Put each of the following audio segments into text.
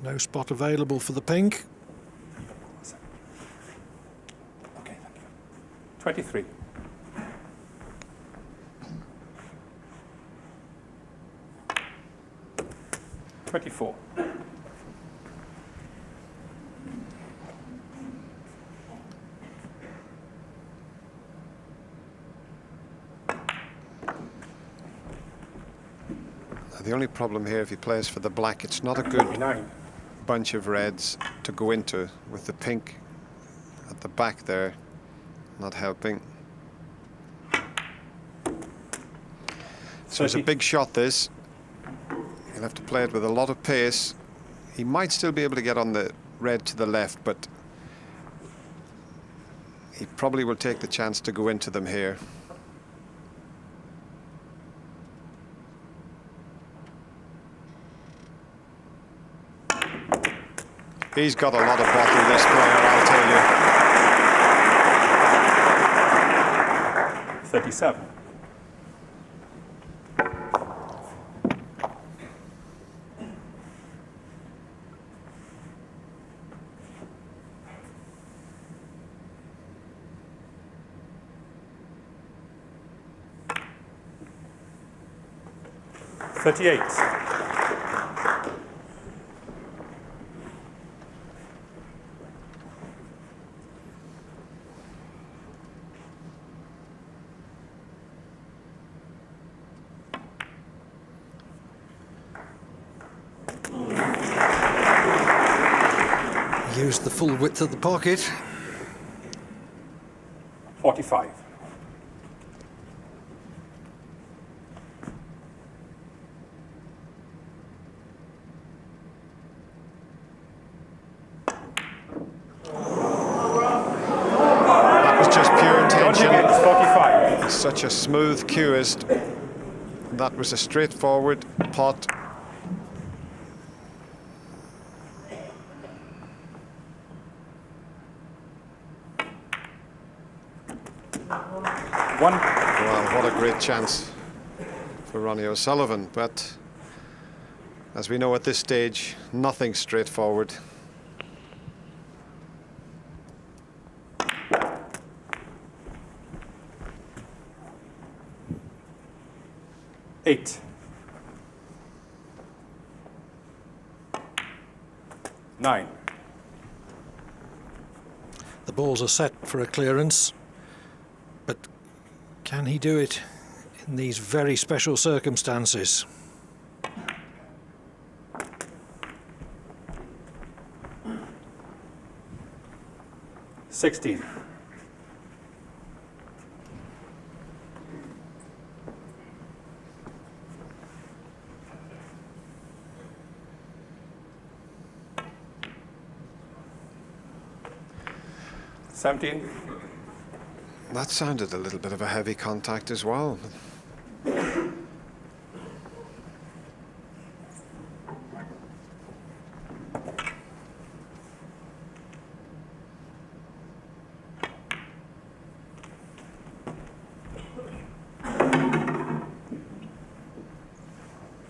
No spot available for the pink. Okay, thank you. 23. $24. The only problem here, if he plays for the black, it's not a good 29. bunch of reds to go into, with the pink at the back there not helping. So it's a big shot, this. He'll have to play it with a lot of pace. He might still be able to get on the red to the left, but he probably will take the chance to go into them here. He's got a lot of bottle, this player, I'll tell you. 37. $38. Used the full width of the pocket. 45. That was just pure intention. 45. Such a smooth cueist. That was a straightforward pot. One. Well, what a great chance for Ronnie O'Sullivan, but as we know at this stage, nothing straightforward. Eight. Nine. The balls are set for a clearance, but can he do it in these very special circumstances? $16. $17. That sounded a little bit of a heavy contact as well.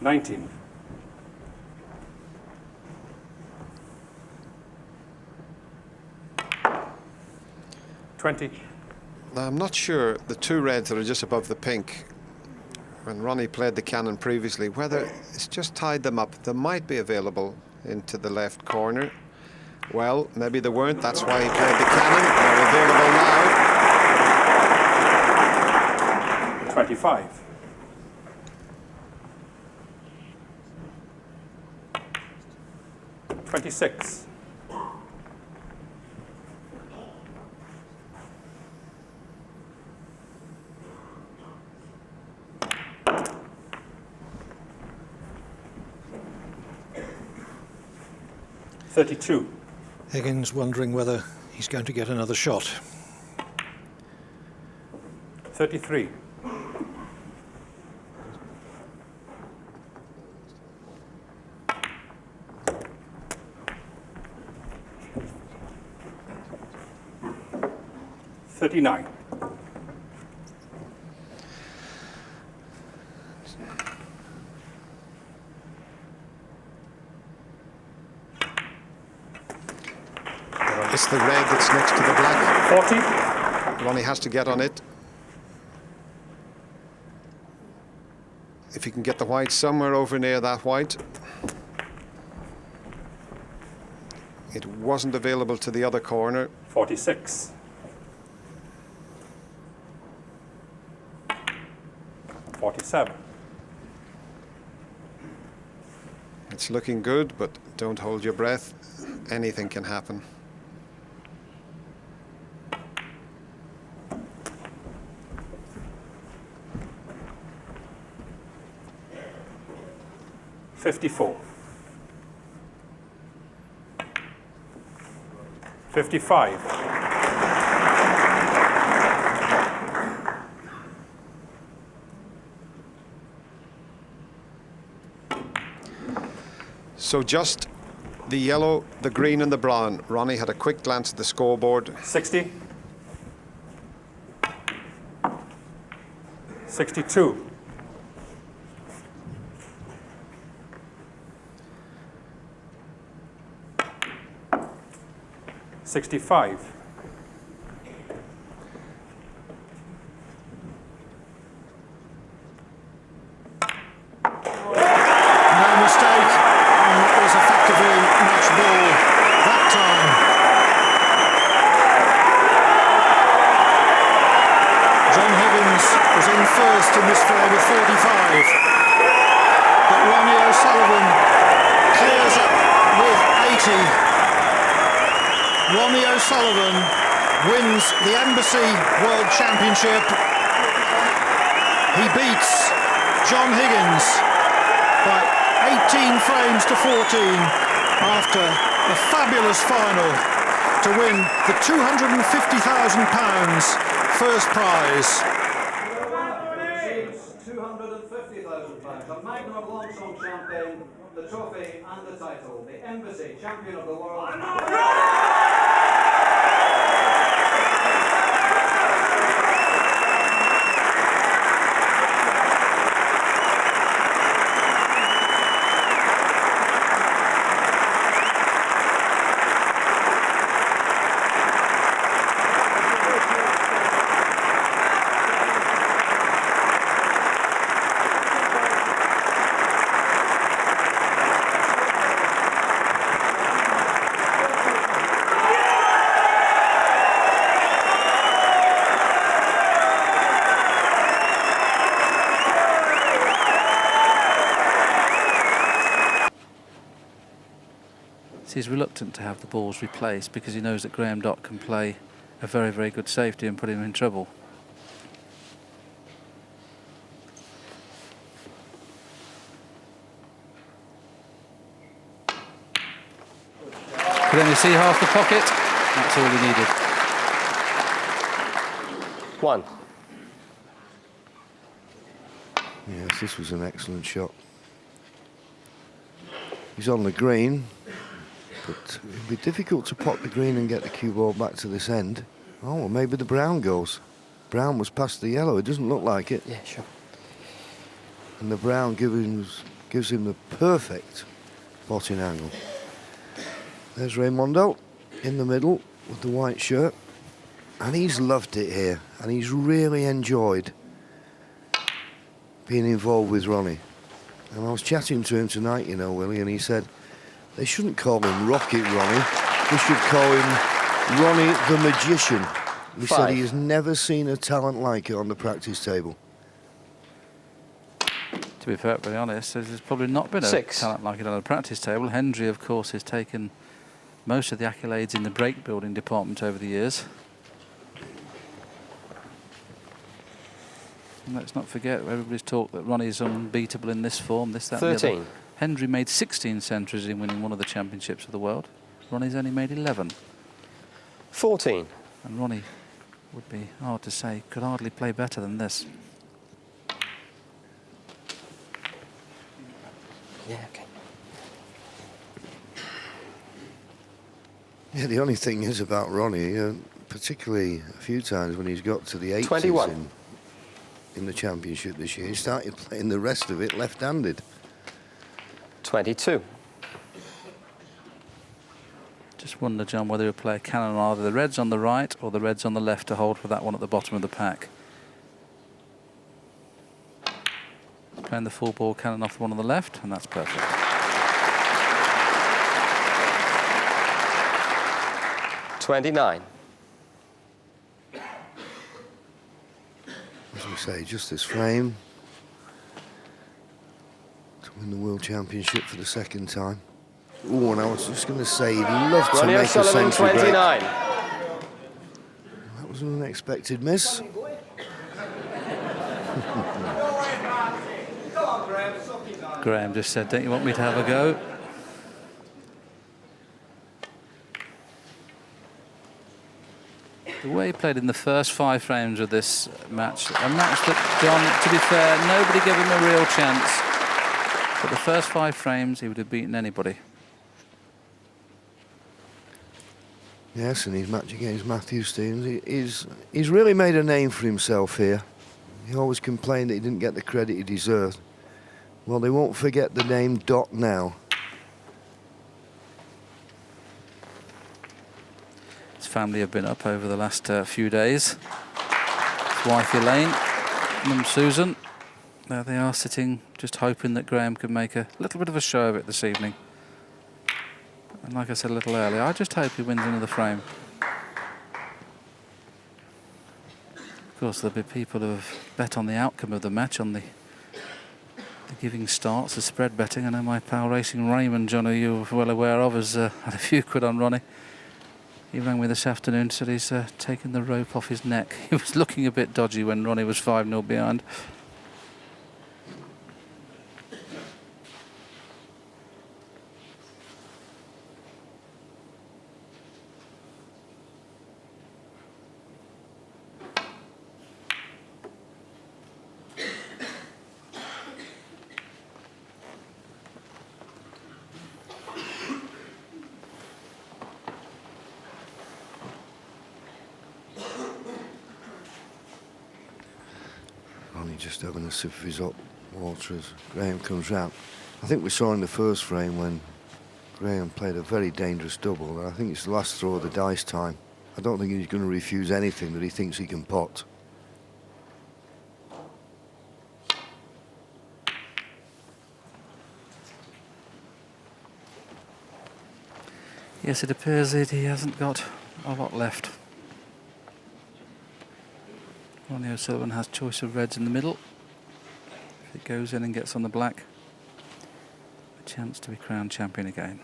$19. 20. Now, I'm not sure the two reds that are just above the pink, when Ronnie played the cannon previously, whether it's just tied them up. They might be available into the left corner. Well, maybe they weren't. That's why he played the cannon. They're available now. 25. 26. 32. Higgins wondering whether he's going to get another shot. 33. 39. It's the red that's next to the black. 40. Ronnie has to get on it. If he can get the white somewhere over near that white. It wasn't available to the other corner. 46. 47. It's looking good, but don't hold your breath. Anything can happen. $54. 55. So just the yellow, the green and the brown. Ronnie had a quick glance at the scoreboard. 60. 62. 65. No mistake. And it was effectively match ball that time. John Higgins was in first in this frame with 45. But Ronnie O'Sullivan clears up with 80. Ronnie O'Sullivan wins the Embassy World Championship. He beats John Higgins by 18 frames to 14 after a fabulous final to win the £250,000 first prize. £250,000, a Magnum of Longsong champagne, the trophy and the title, the Embassy Champion of the World. He's reluctant to have the balls replaced because he knows that Graham Dott can play a very, very good safety and put him in trouble. Could only see half the pocket. That's all he needed. 1. Yes, this was an excellent shot. He's on the green, but it'll be difficult to pot the green and get the cue ball back to this end. Oh, well, maybe the brown goes. Brown was past the yellow. It doesn't look like it. Yeah, sure. And the brown gives him the perfect potting angle. There's Raimondo in the middle with the white shirt. And he's loved it here. And he's really enjoyed being involved with Ronnie. And I was chatting to him tonight, you know, Willie, and he said they shouldn't call him Rocket Ronnie. They should call him Ronnie the Magician. He said he has never seen a talent like it on the practice table. To be perfectly honest, there's probably not been a 6. talent like it on the practice table. Hendry, of course, has taken most of the accolades in the break building department over the years. And let's not forget, everybody's talked that Ronnie's unbeatable in this form, this, that, 13. and the other. Hendry made 16 centuries in winning one of the championships of the world. Ronnie's only made 11. 14. And Ronnie would be hard to say, could hardly play better than this. Yeah, okay. Yeah, the only thing is about Ronnie, particularly a few times when he's got to the 80s 21. in the championship this year, he started playing the rest of it left-handed. 22. Just wonder, John, whether he'll play a cannon on either the reds on the right or the reds on the left to hold for that one at the bottom of the pack. Playing the full ball cannon off the one on the left, and that's perfect. $29. As we say, just this frame to win the World Championship for the second time. Oh, and I was just going to say, he'd love to Ronnie make a O'Sullivan, century break. 29. That was an unexpected miss. Graham just said, don't you want me to have a go? The way he played in the first 5 frames of this match, a match that, John, to be fair, nobody gave him a real chance. But the first 5 frames, he would have beaten anybody. Yes, and his match against Matthew Stevens, he's really made a name for himself here. He always complained that he didn't get the credit he deserved. Well, they won't forget the name Dot now. His family have been up over the last few days. His wife Elaine, Mum Susan. There they are sitting, just hoping that Graham could make a little bit of a show of it this evening. And like I said a little earlier, I just hope he wins another frame. Of course, there'll be people who have bet on the outcome of the match, on the giving starts, the spread betting. I know my pal Racing Raymond, John, who you're well aware of, has had a few quid on Ronnie. He rang me this afternoon, said he's taken the rope off his neck. He was looking a bit dodgy when Ronnie was 5-0 behind. Ronnie just having a sip of his hot water as Graham comes round. I think we saw in the first frame when Graham played a very dangerous double, and I think it's the last throw of the dice time. I don't think he's going to refuse anything that he thinks he can pot. Yes, it appears that he hasn't got a lot left. Ronnie O'Sullivan has choice of reds in the middle. If it goes in and gets on the black, a chance to be crowned champion again.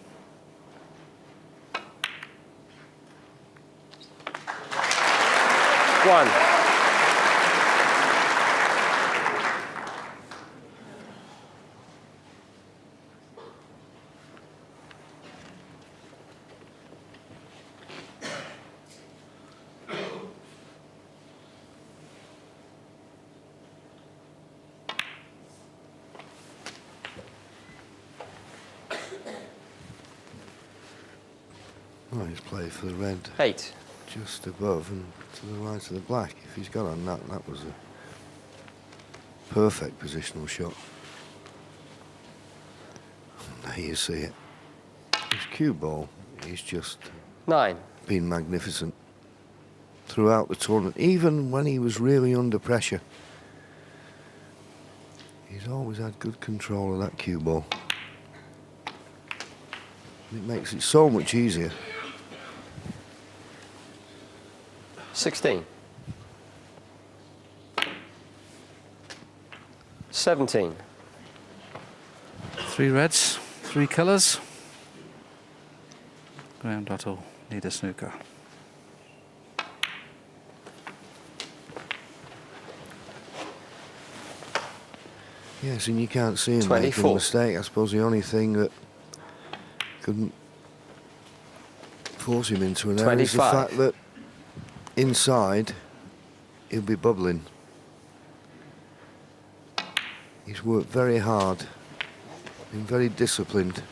One. Oh, he's played for the red 8. just above and to the right of the black. If he's got on that, that was a perfect positional shot. There you see it. His cue ball, he's just 9. been magnificent throughout the tournament, even when he was really under pressure. He's always had good control of that cue ball. It makes it so much easier. 16. 17. 3 reds, 3 colours. Graham Dott will need a snooker. Yes, and you can't see him making a 24. mistake. I suppose the only thing that couldn't force him into an error is the 25. fact that inside he'll be bubbling. He's worked very hard, been very disciplined,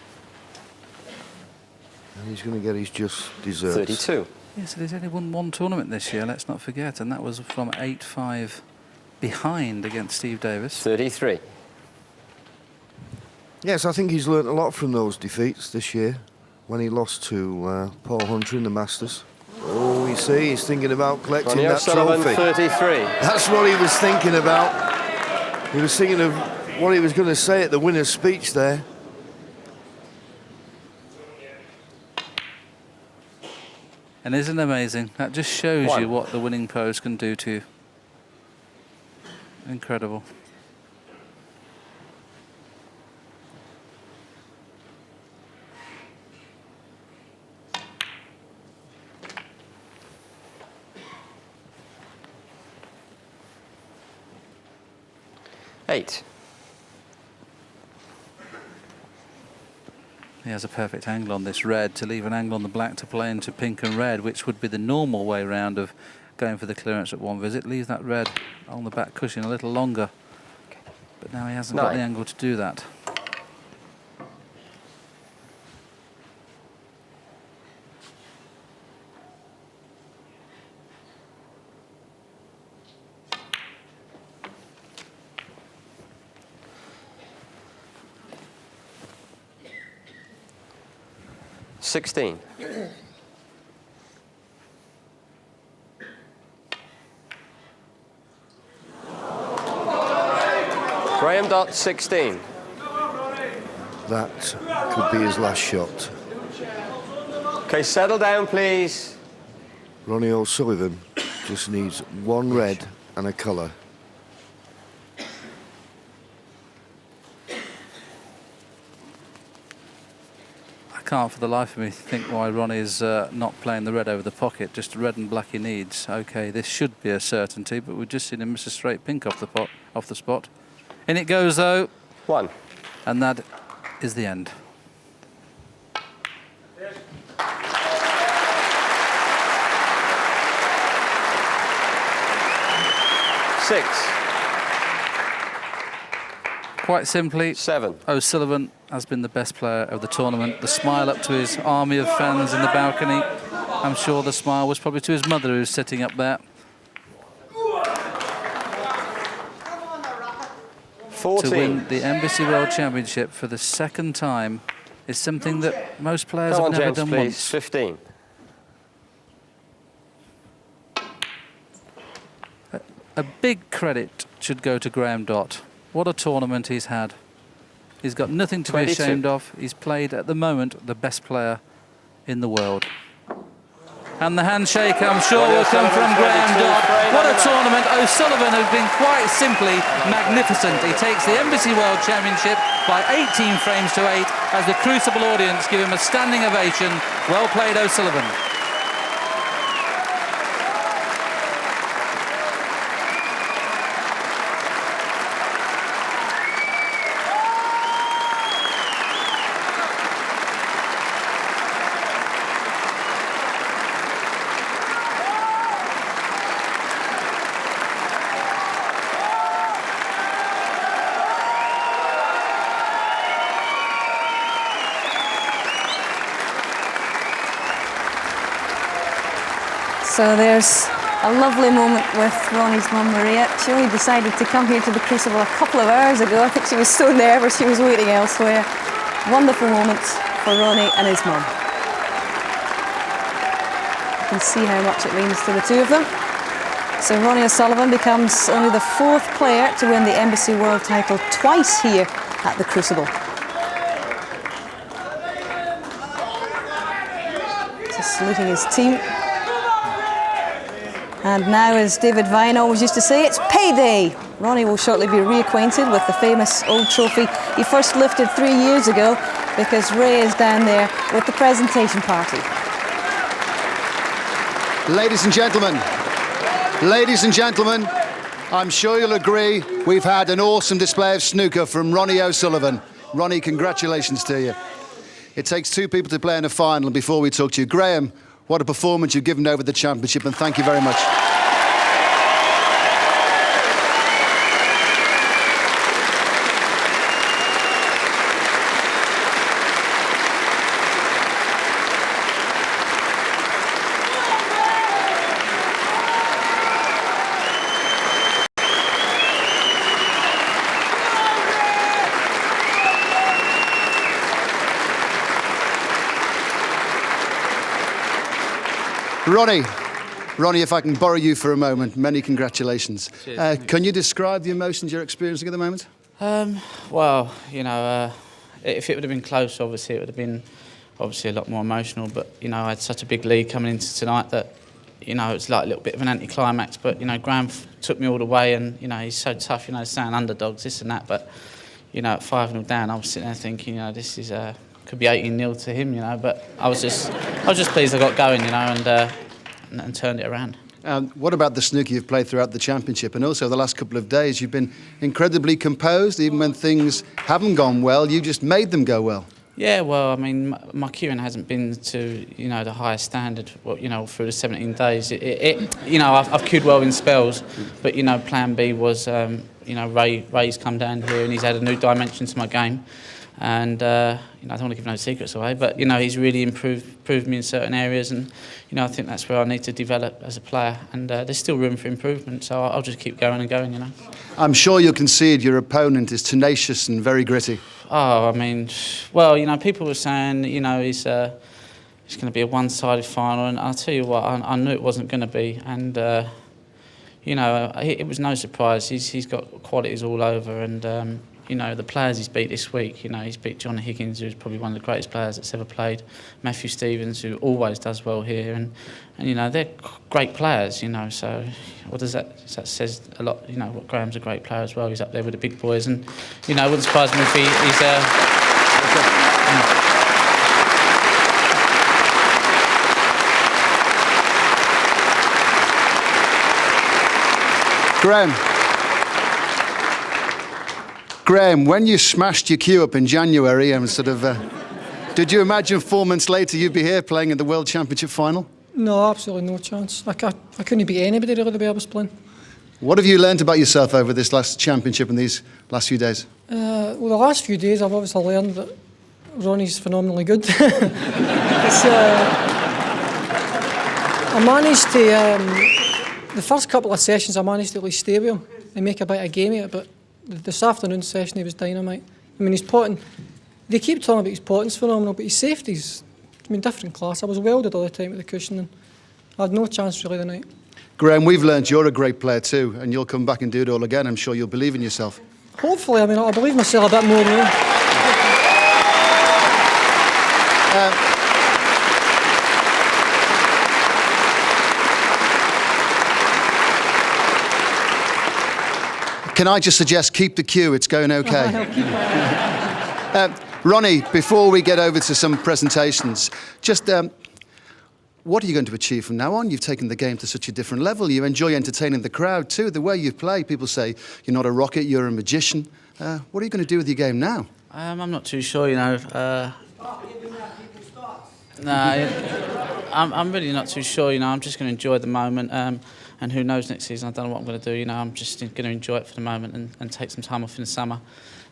and he's going to get his just desserts. 32. Yes, he's only won 1 tournament this year, let's not forget, and that was from 8-5 behind against Steve Davis. 33. Yes, I think he's learnt a lot from those defeats this year. when he lost to Paul Hunter in the Masters. Oh, you see, he's thinking about collecting Ronnie that O'Sullivan, trophy. 33. That's what he was thinking about. He was thinking of what he was going to say at the winner's speech there. And isn't it amazing? That just shows One. you what the winning pose can do to you. Incredible. Eight. He has a perfect angle on this red to leave an angle on the black to play into pink and red, which would be the normal way round of going for the clearance at one visit. Leave that red on the back cushion a little longer. But now he hasn't got the angle to do that. $16. Graham Dott, 16. That could be his last shot. Okay, settle down, please. Ronnie O'Sullivan just needs one red and a colour. I can't for the life of me think why Ronnie's not playing the red over the pocket, just red and black he needs. Okay, this should be a certainty, but we've just seen him miss a straight pink off the spot. In it goes though. One. And that is the end. Six. Quite simply, 7. O'Sullivan has been the best player of the tournament. The smile up to his army of fans in the balcony. I'm sure the smile was probably to his mother who's sitting up there. 14. To win the Embassy World Championship for the second time is something that most players Come have on, never gents, done please. once. 15. A big credit should go to Graham Dott. What a tournament he's had. He's got nothing to 22. be ashamed of. He's played, at the moment, the best player in the world. And the handshake, I'm sure, will come from Graham Dott. What a tournament. O'Sullivan has been quite simply magnificent. He takes the Embassy World Championship by 18 frames to 8 as the Crucible audience give him a standing ovation. Well played, O'Sullivan. So there's a lovely moment with Ronnie's mum, Maria. She only decided to come here to the Crucible a couple of hours ago. I think she was so nervous she was waiting elsewhere. Wonderful moments for Ronnie and his mum. You can see how much it means to the two of them. So Ronnie O'Sullivan becomes only the 4th player to win the Embassy World title twice here at the Crucible. Just saluting his team. And now, as David Vine always used to say, it's payday. Ronnie will shortly be reacquainted with the famous old trophy he first lifted 3 years ago, because Ray is down there with the presentation party. Ladies and gentlemen, I'm sure you'll agree we've had an awesome display of snooker from Ronnie O'Sullivan. Ronnie, congratulations to you. It takes 2 people to play in a final, and before we talk to you, Graham, what a performance you've given over the championship, and thank you very much. Ronnie, if I can borrow you for a moment, many congratulations. Cheers, Can you describe the emotions you're experiencing at the moment? Well, you know, if it would have been close, obviously it would have been obviously a lot more emotional. But you know, I had such a big lead coming into tonight that you know it's like a little bit of an anticlimax. But you know, Graham took me all the way, and you know he's so tough. You know, saying underdogs, this and that. But you know, at 5-0 down, I was sitting there thinking, you know, this is could be 18-0 to him. You know, but I was just pleased I got going. You know, and turned it around. What about the snooker you've played throughout the championship, and also the last couple of days? You've been incredibly composed, even when things haven't gone well. You just made them go well. Yeah, well, I mean, my cueing hasn't been to you know the highest standard. Well, you know, through the 17 days, you know, I've cued well in spells, but you know, Plan B was you know Ray's come down here and he's added a new dimension to my game, and you know, I don't want to give no secrets away, but you know, he's really improved me in certain areas, and you know, I think that's where I need to develop as a player, and there's still room for improvement, so I'll just keep going and going, you know. I'm sure you'll concede your opponent is tenacious and very gritty. Oh, I mean, well, you know, people were saying, you know, it's going to be a one-sided final, and I'll tell you what, I knew it wasn't going to be, and you know, it was no surprise. He's got qualities all over, and you know, the players he's beat this week, you know, he's beat John Higgins, who's probably one of the greatest players that's ever played, Matthew Stevens, who always does well here, and you know, they're great players, you know, so what does that says a lot, you know, what Graham's a great player as well, he's up there with the big boys, and, you know, it wouldn't surprise me if he's Graham, when you smashed your cue up in January and sort of, did you imagine 4 months later you'd be here playing in the World Championship final? No, absolutely no chance. I couldn't beat anybody really the way I was playing. What have you learned about yourself over this last championship and these last few days? Well, the last few days I've obviously learned that Ronnie's phenomenally good. I managed to, the first couple of sessions I managed to at least stay with him and make a bit of game of it, but this afternoon session he was dynamite. I mean, his potting, they keep talking about his potting's phenomenal, but his safety's, I mean, different class. I was welded all the time at the cushion and I had no chance really tonight. Graham, we've learned you're a great player too, and you'll come back and do it all again. I'm sure you'll believe in yourself. Hopefully, I mean, I believe myself a bit more now. Can I just suggest keep the cue? It's going okay. Ronnie, before we get over to some presentations, just what are you going to achieve from now on? You've taken the game to such a different level. You enjoy entertaining the crowd too. The way you play, people say you're not a rocket, you're a magician. What are you going to do with your game now? I'm not too sure, you know. I'm really not too sure, you know. I'm just going to enjoy the moment. And who knows, next season I don't know what I'm going to do, you know. I'm just going to enjoy it for the moment and take some time off in the summer.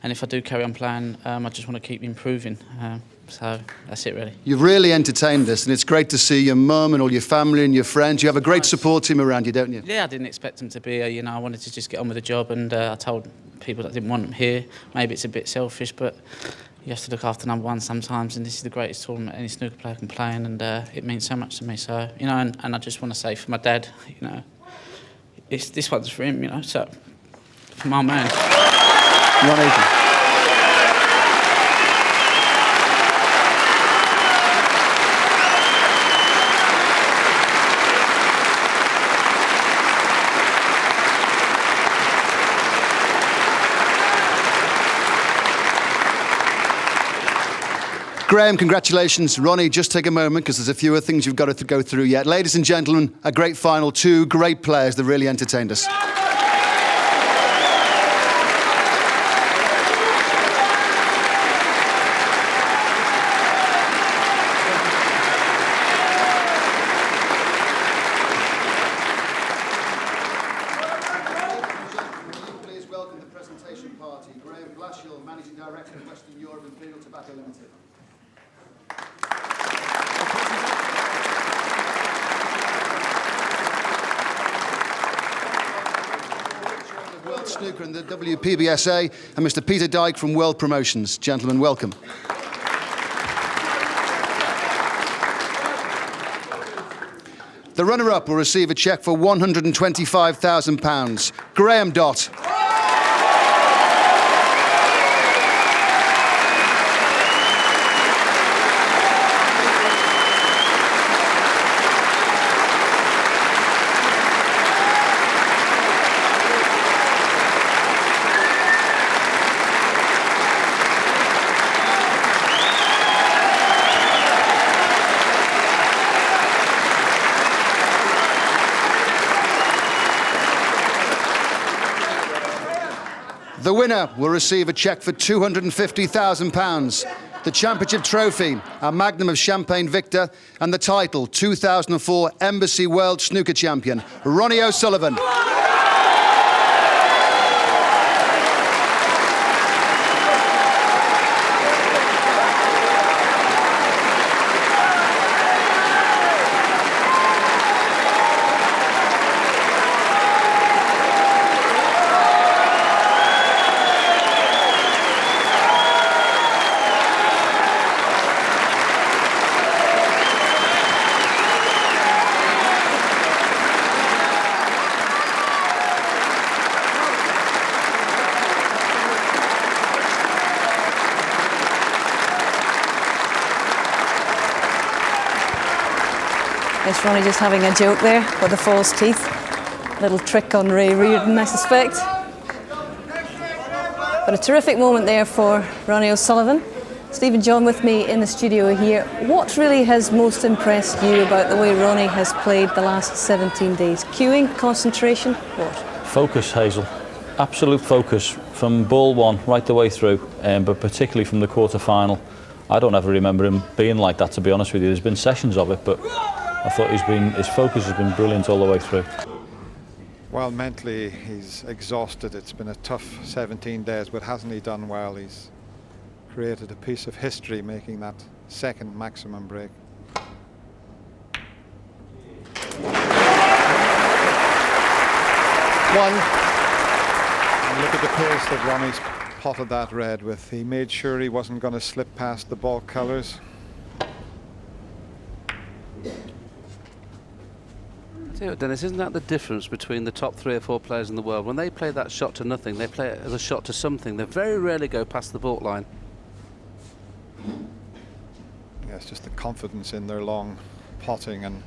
And if I do carry on playing, I just want to keep improving. So that's it, really. You've really entertained us, and it's great to see your mum and all your family and your friends. You have a great support team around you, don't you? Yeah, I didn't expect them to be here, you know. I wanted to just get on with the job, and I told people that I didn't want them here. Maybe it's a bit selfish, but you have to look after number one sometimes, and this is the greatest tournament any snooker player can play in, and it means so much to me. So, you know, and I just want to say for my dad, you know, this one's for him, you know, so for my man. Ronnie. Graham, congratulations. Ronnie, just take a moment because there's a few other things you've got to go through yet. Ladies and gentlemen, a great final. Two great players that really entertained us. Please welcome the presentation party. Graham Blashill, Managing Director of Western Europe Imperial Tobacco Limited. World Snooker and the WPBSA, and Mr. Peter Dyke from World Promotions. Gentlemen, welcome. The runner-up will receive a cheque for £125,000. Graham Dott. The winner will receive a cheque for £250,000, the championship trophy, a magnum of champagne Victor, and the title 2004 Embassy World Snooker Champion, Ronnie O'Sullivan. Yes, Ronnie just having a joke there with the false teeth. Little trick on Ray Reardon, I suspect. But a terrific moment there for Ronnie O'Sullivan. Stephen John with me in the studio here. What really has most impressed you about the way Ronnie has played the last 17 days? Cueing, concentration, what? Focus, Hazel. Absolute focus from ball one right the way through, but particularly from the quarter-final. I don't ever remember him being like that, to be honest with you. There's been sessions of it, but I thought his focus has been brilliant all the way through. Well, mentally he's exhausted. It's been a tough 17 days, but hasn't he done well? He's created a piece of history, making that second maximum break. One. And look at the pace that Ronnie's potted that red with. He made sure he wasn't going to slip past the ball colours. Dennis, isn't that the difference between the top 3 or 4 players in the world? When they play that shot to nothing, they play it as a shot to something. They very rarely go past the baulk line. Yeah, it's just the confidence in their long potting, and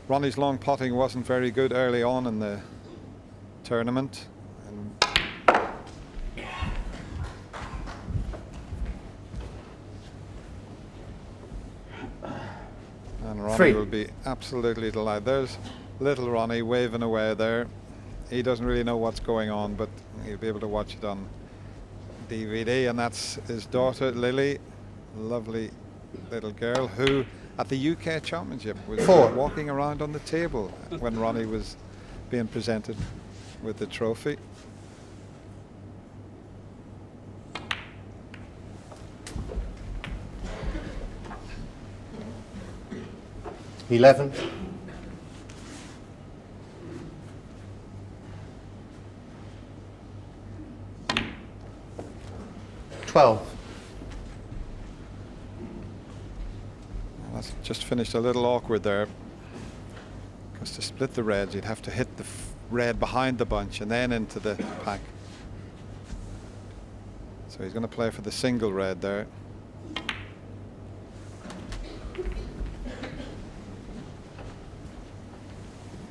Ronnie's long potting wasn't very good early on in the tournament. And Ronnie will be absolutely delighted. There's little Ronnie waving away there. He doesn't really know what's going on, but he'll be able to watch it on DVD. And that's his daughter Lily, lovely little girl, who at the UK Championship was walking around on the table when Ronnie was being presented with the trophy. $11. 12. That's just finished a little awkward there, because to split the reds you'd have to hit the red behind the bunch and then into the pack. So he's going to play for the single red there.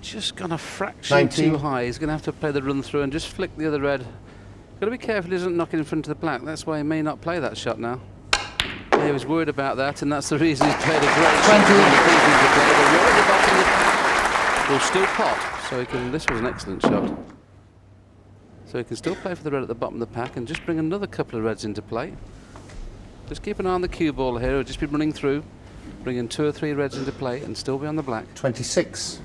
Just gone a fraction 19. too high. He's going to have to play the run through and just flick the other red. Got to be careful he doesn't knock it in front of the black. That's why he may not play that shot now. Yeah, he was worried about that, and that's the reason he's played a great 20. shot. Will still pot, so he can. This was an excellent shot. So he can still play for the red at the bottom of the pack and just bring another couple of reds into play. Just keep an eye on the cue ball here. He'll just be running through, bringing 2 or 3 reds into play and still be on the black. 26.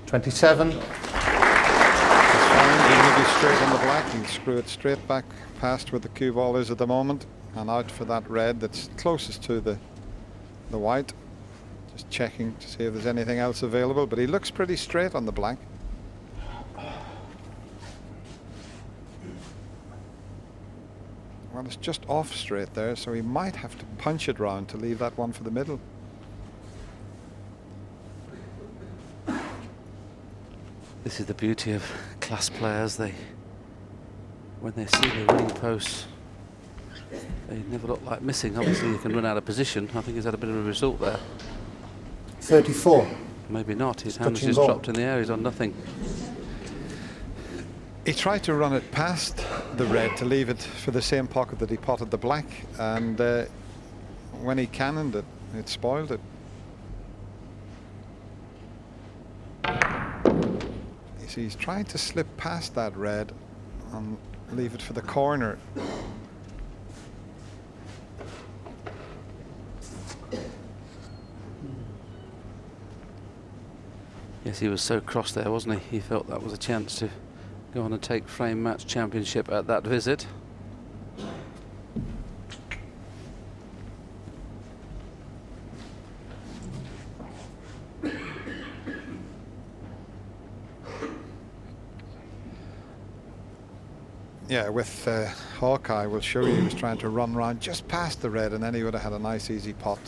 27. It's fine. He'll be straight on the black. He'll screw it straight back past where the cue ball is at the moment and out for that red that's closest to the white. Just checking to see if there's anything else available, but he looks pretty straight on the black. Well, it's just off straight there, so he might have to punch it round to leave that one for the middle. This is the beauty of class players. When they see the winning posts, they never look like missing. Obviously, you can run out of position. I think he's had a bit of a result there. 34. Maybe not. His hand's Touching just ball. dropped in the air. He's on nothing. He tried to run it past the red to leave it for the same pocket that he potted the black, and when he cannoned it, it spoiled it. You see, he's trying to slip past that red and leave it for the corner. Yes, he was so cross there, wasn't he? He felt that was a chance to go on and take frame match championship at that visit. Yeah, with Hawkeye, will show you he was trying to run round just past the red, and then he would have had a nice easy pot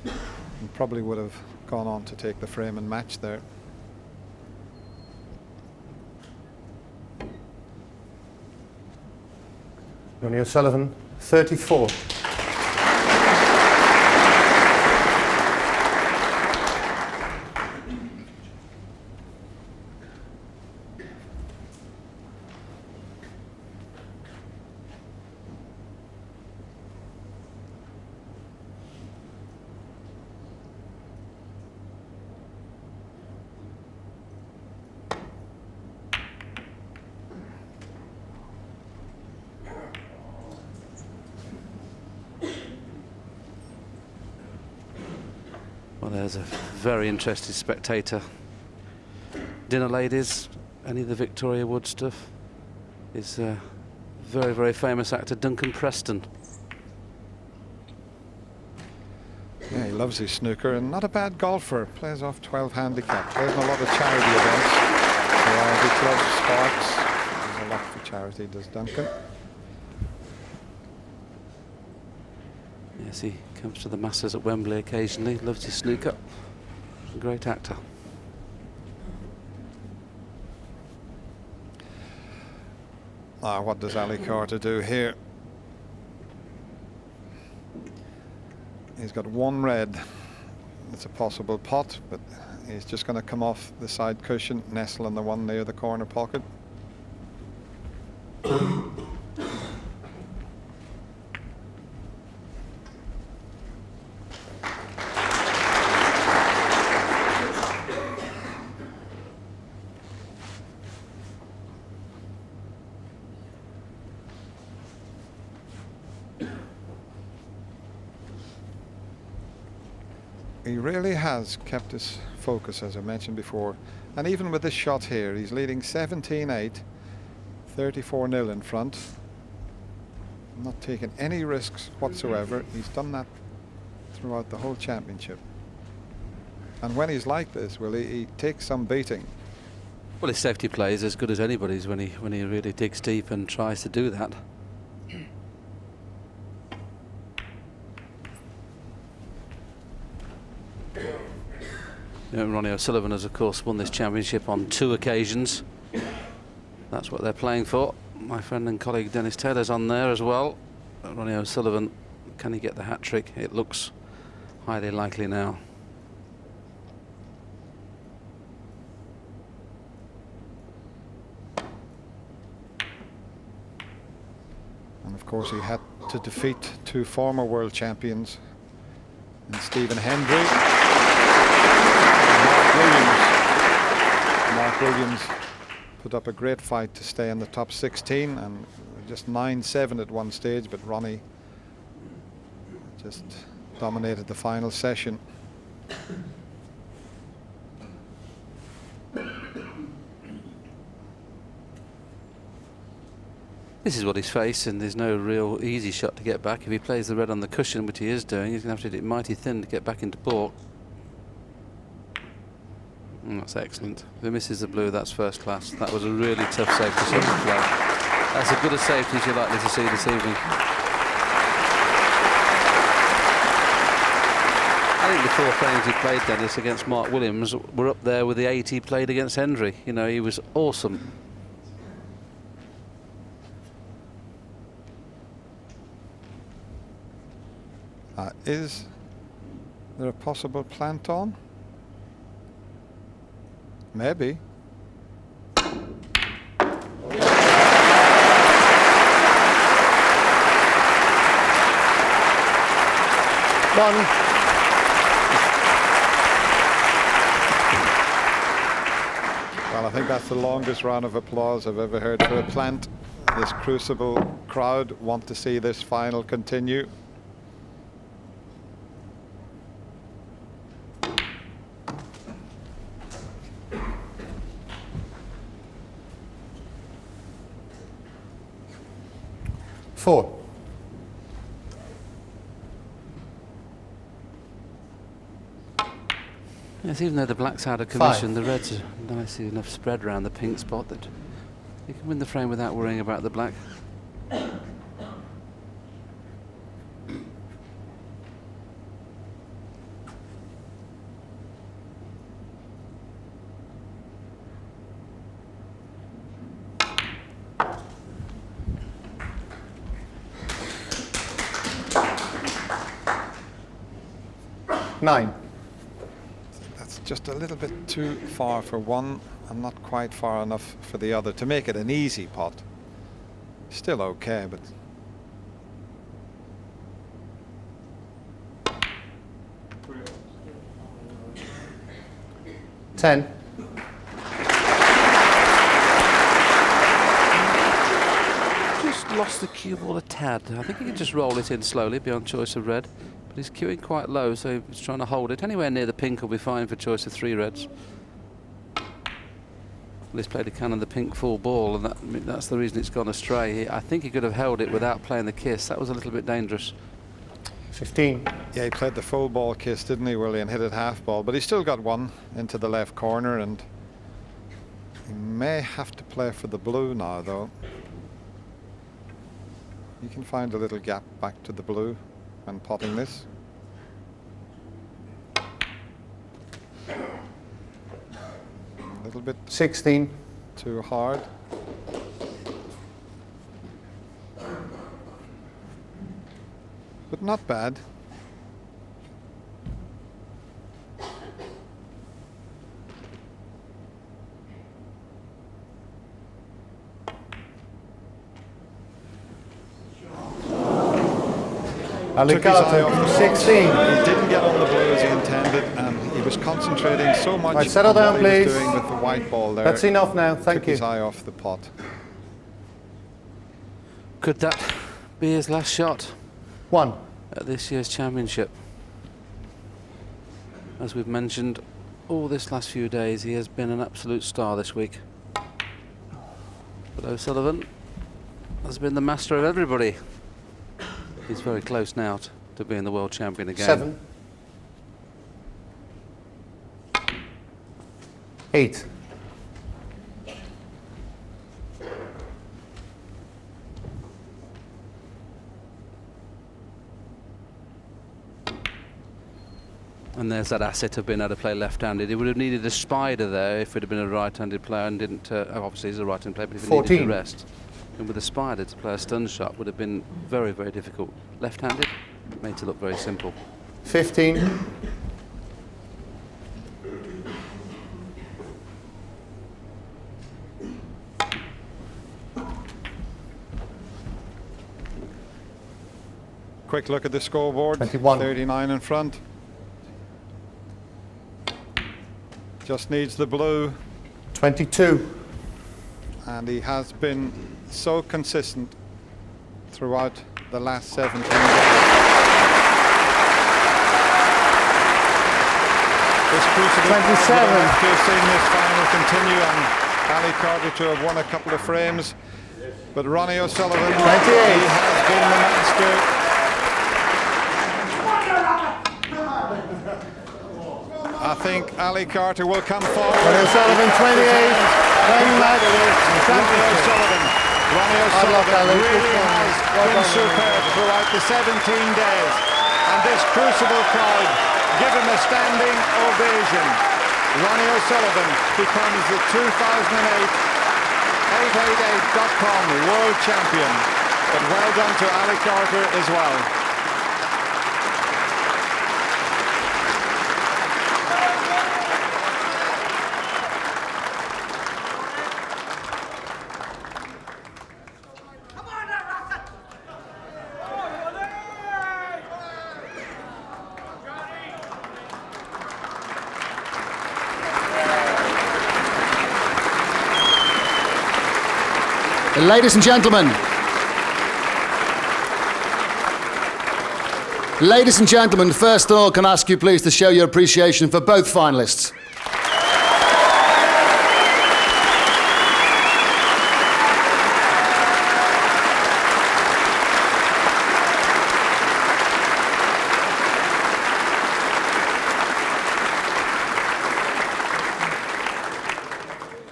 and probably would have gone on to take the frame and match there. Ronnie O'Sullivan, 34. Well, there's a very interested spectator. Dinner ladies, any of the Victoria Wood stuff, is very, very famous actor Duncan Preston. Yeah, he loves his snooker, and not a bad golfer. Plays off 12 handicap. Plays in a lot of charity events. Variety clubs, Sparks. There's a lot for charity, does Duncan. Yes, he comes to the Masters at Wembley occasionally. Loves his snooker. A great actor. What does Ali Carter do here? He's got one red. It's a possible pot, but he's just going to come off the side cushion, nestle in the one near the corner pocket. He really has kept his focus, as I mentioned before, and even with this shot here, he's leading 17-8, 34-0 in front, not taking any risks whatsoever. He's done that throughout the whole championship, and when he's like this, he takes some beating. Well, his safety play is as good as anybody's when he really digs deep and tries to do that. You know, Ronnie O'Sullivan has, of course, won this championship on 2 occasions. That's what they're playing for. My friend and colleague Dennis Taylor's on there as well. Ronnie O'Sullivan, can he get the hat-trick? It looks highly likely now. And of course, he had to defeat 2 former world champions, and Stephen Hendry. Mark Williams put up a great fight to stay in the top 16, and just 9-7 at one stage, but Ronnie just dominated the final session. This is what he's faced, and there's no real easy shot to get back. If he plays the red on the cushion, which he is doing, he's going to have to hit it mighty thin to get back into port. That's excellent. If he misses the blue, that's first class. That was a really tough safety shot to play. That's as good a safety as you're likely to see this evening. I think the 4 frames he played, Dennis, against Mark Williams were up there with the 8 he played against Hendry. You know, he was awesome. Is there a possible plant on? Maybe. One. Well, I think that's the longest round of applause I've ever heard for a plant. This Crucible crowd want to see this final continue. Four. Yes, even though the black's out of commission, the reds are nicely enough spread around the pink spot that you can win the frame without worrying about the black. Nine. That's just a little bit too far for one and not quite far enough for the other to make it an easy pot. Still okay, but 10. Just lost the cue ball a tad. I think he can just roll it in slowly beyond choice of red. But he's queuing quite low, so he's trying to hold it. Anywhere near the pink will be fine for choice of 3 reds. Well, he's played a can of the pink full ball, and that's the reason it's gone astray. I think he could have held it without playing the kiss. That was a little bit dangerous. 15. yeah, he played the full ball kiss, didn't he, Willie, and hit it half ball, but he still got one into the left corner, and he may have to play for the blue now, though. You can find a little gap back to the blue when potting this. A little bit 16. too hard. But not bad. Alicante, 16. He didn't get on the blue as he intended, and he was concentrating so much Right, settle on down, what he was please. doing with the white ball there. That's enough now, thank Took you. his eye off the pot. Could that be his last shot 1. at this year's championship? As we've mentioned, all this last few days, he has been an absolute star this week. But O'Sullivan has been the master of everybody. He's very close now to being the world champion again. 7. 8. And there's that asset of being able to play left-handed. He would have needed a spider there if it had been a right-handed player and didn't. Obviously, he's a right-handed player, but if he needed 14. the rest. And with a spider to play a stun shot would have been very, very difficult. Left-handed, made to look very simple. 15. Quick look at the scoreboard. 21. 39 in front. Just needs the blue. 22. And he has been so consistent throughout the last 17 days. This Crucible 27. would have liked to have seen this final continue and Ali Carter to have won a couple of frames. But Ronnie O'Sullivan, 28. he has been the master. I think Ali Carter will come forward. Ronnie O'Sullivan, 28. Playing match. Ronnie O'Sullivan. Ronnie O'Sullivan Ali. really has been superb throughout the 17 days. And this Crucible crowd give him a standing ovation. Ronnie O'Sullivan becomes the 2008 888.com world champion. But well done to Ali Carter as well. Ladies and gentlemen, first of all, can I ask you please to show your appreciation for both finalists.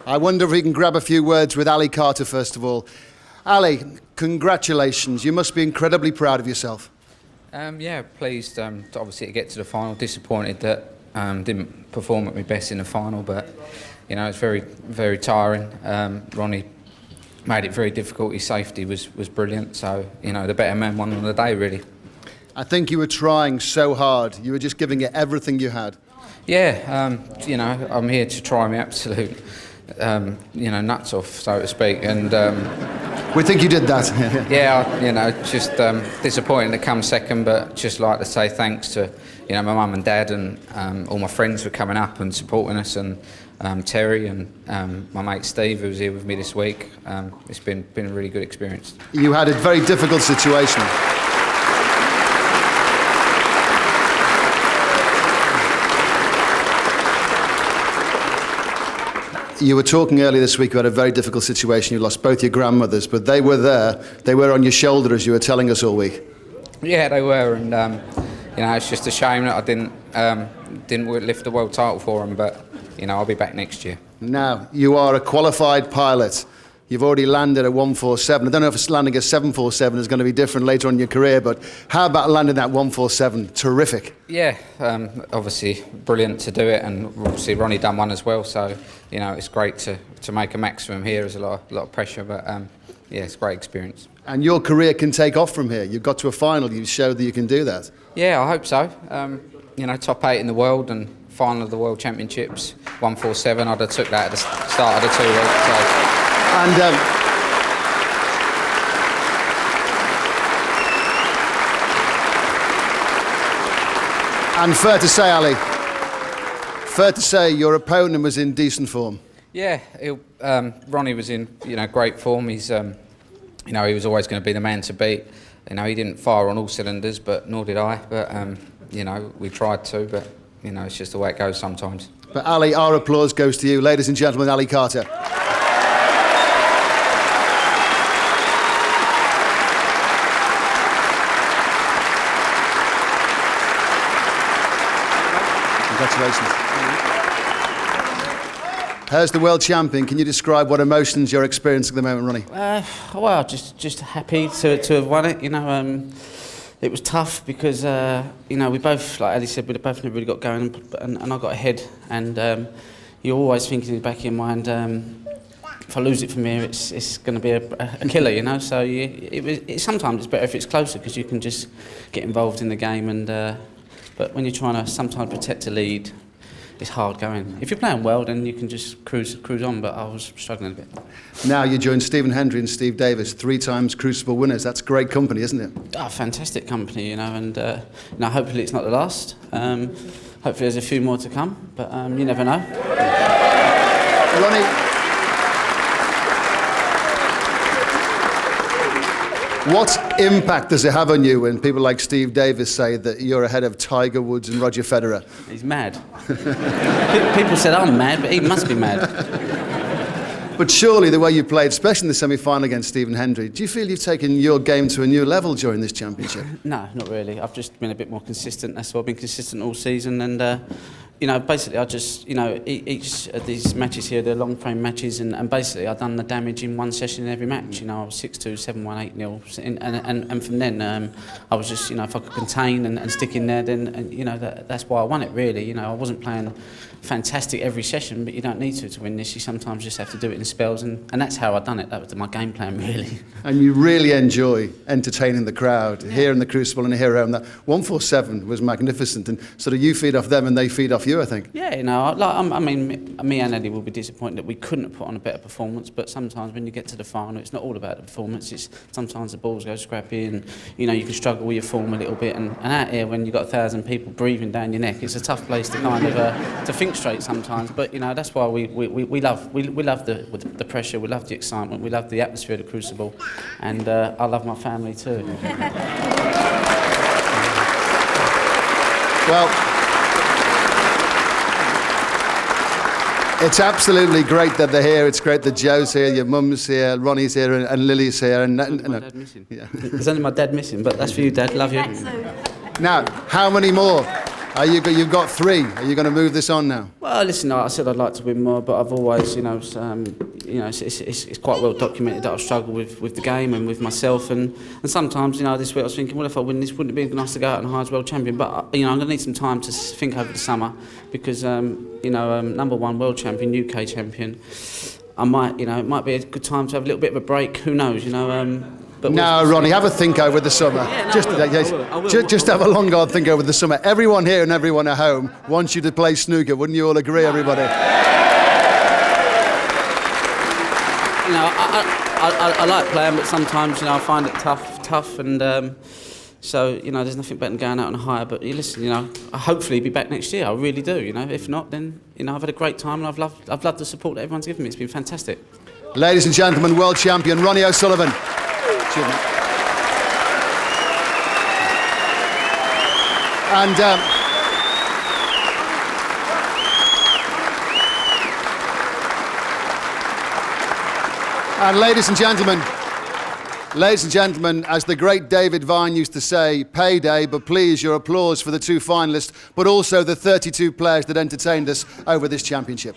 I wonder if we can grab a few words with Ali Carter first of all. Ali, congratulations. You must be incredibly proud of yourself. Yeah, pleased obviously to get to the final. Disappointed that didn't perform at my best in the final, but you know, it's very, very tiring. Ronnie made it very difficult. His safety was brilliant, so you know, the better man won on the day, really. I think you were trying so hard. You were just giving it everything you had. Yeah, you know, I'm here to try my absolute, you know, nuts off, so to speak, and. We think you did that. Yeah, you know, just disappointing to come second, but just like to say thanks to, you know, my mum and dad and all my friends for coming up and supporting us, and Terry and my mate Steve, who was here with me this week. It's been a really good experience. You had a very difficult situation. You were talking earlier this week about a very difficult situation. You lost both your grandmothers, but they were there. They were on your shoulder, as you were telling us all week. Yeah, they were, and you know, it's just a shame that I didn't lift the world title for them. But you know, I'll be back next year. Now, you are a qualified pilot. You've already landed a 147. I don't know if landing a 747 is going to be different later on in your career, but how about landing that 147? Terrific. Yeah, obviously brilliant to do it, and obviously Ronnie done one as well. So you know, it's great to make a maximum here. There's a lot of pressure, but yeah, it's a great experience. And your career can take off from here. You've got to a final. You've showed that you can do that. Yeah, I hope so. You know, top 8 in the world and final of the World Championships, 147. I'd have took that at the start of the 2 weeks. So. And fair to say, Ali, fair to say your opponent was in decent form. Yeah, Ronnie was in, you know, great form. He's, you know, he was always going to be the man to beat. You know, he didn't fire on all cylinders, but nor did I. But you know, we tried to, but you know, it's just the way it goes sometimes. But Ali, our applause goes to you, ladies and gentlemen. Ali Carter. Congratulations. How's the world champion? Can you describe what emotions you're experiencing at the moment, Ronnie? Well, just happy to have won it. You know, it was tough because you know, we both, like Ali said, we both never really got going, and I got ahead. And you're always thinking in the back of your mind, if I lose it from here, it's going to be a killer. You know, so sometimes it's better if it's closer because you can just get involved in the game. And but when you're trying to sometimes protect a lead, it's hard going. If you're playing well, then you can just cruise on, but I was struggling a bit. Now you join Stephen Hendry and Steve Davis, 3 times Crucible winners. That's great company, isn't it? Oh, fantastic company, you know, and you know, hopefully it's not the last. Hopefully there's a few more to come, but you never know. Ronnie, what impact does it have on you when people like Steve Davis say that you're ahead of Tiger Woods and Roger Federer? He's mad. People said I'm mad, but he must be mad. But surely the way you played, especially in the semi-final against Stephen Hendry, do you feel you've taken your game to a new level during this championship? No, not really. I've just been a bit more consistent. That's why I've been consistent all season, and you know, basically I just, you know, each of these matches here, they're long frame matches, and basically I've done the damage in one session in every match. You know, I was 6-2, 7-1, 8-0, and from then I was just, you know, if I could contain and stick in there, then, and, you know, that's why I won it really. You know, I wasn't playing fantastic every session, but you don't need to win this. You sometimes just have to do it in spells, and that's how I done it. That was my game plan really. And you really enjoy entertaining the crowd here in the Crucible and here around that. 147 was magnificent, and sort of you feed off them and they feed off you, I think. Yeah, you know, I mean, me and Eddie will be disappointed that we couldn't have put on a better performance, but sometimes when you get to the final, it's not all about the performance. It's sometimes the balls go scrappy, and, you know, you can struggle with your form a little bit, and out here when you've got 1,000 people breathing down your neck, it's a tough place to kind of to think straight sometimes. But, you know, that's why we love the pressure, we love the excitement, we love the atmosphere of the Crucible, and I love my family too. Well, it's absolutely great that they're here. It's great that Joe's here, your mum's here, Ronnie's here, and Lily's here. And my dad missing. Yeah. There's only my dad missing, but that's for you, Dad. Love you. Now, how many more? You've got 3. Are you going to move this on now? Well, listen, I said I'd like to win more, but I've always, you know, it's quite well documented that I've struggled with the game and with myself, and sometimes, you know, this week I was thinking, well, if I win this, wouldn't it be nice to go out and hire as world champion? But, you know, I'm going to need some time to think over the summer, because, you know, #1 world champion, UK champion, I might, you know, it might be a good time to have a little bit of a break. Who knows, you know? But no, Ronnie, have a think over the summer. Yeah, no, Just have a long hard think over the summer. Everyone here and everyone at home wants you to play snooker. Wouldn't you all agree, everybody? You know, I like playing, but sometimes, you know, I find it tough, and so, you know, there's nothing better than going out on a hire. But you listen, you know, I'll hopefully be back next year. I really do. You know, if not, then, you know, I've had a great time, and I've loved the support that everyone's given me. It's been fantastic. Ladies and gentlemen, world champion Ronnie O'Sullivan. And ladies and gentlemen, as the great David Vine used to say, payday, but please your applause for the 2 finalists, but also the 32 players that entertained us over this championship.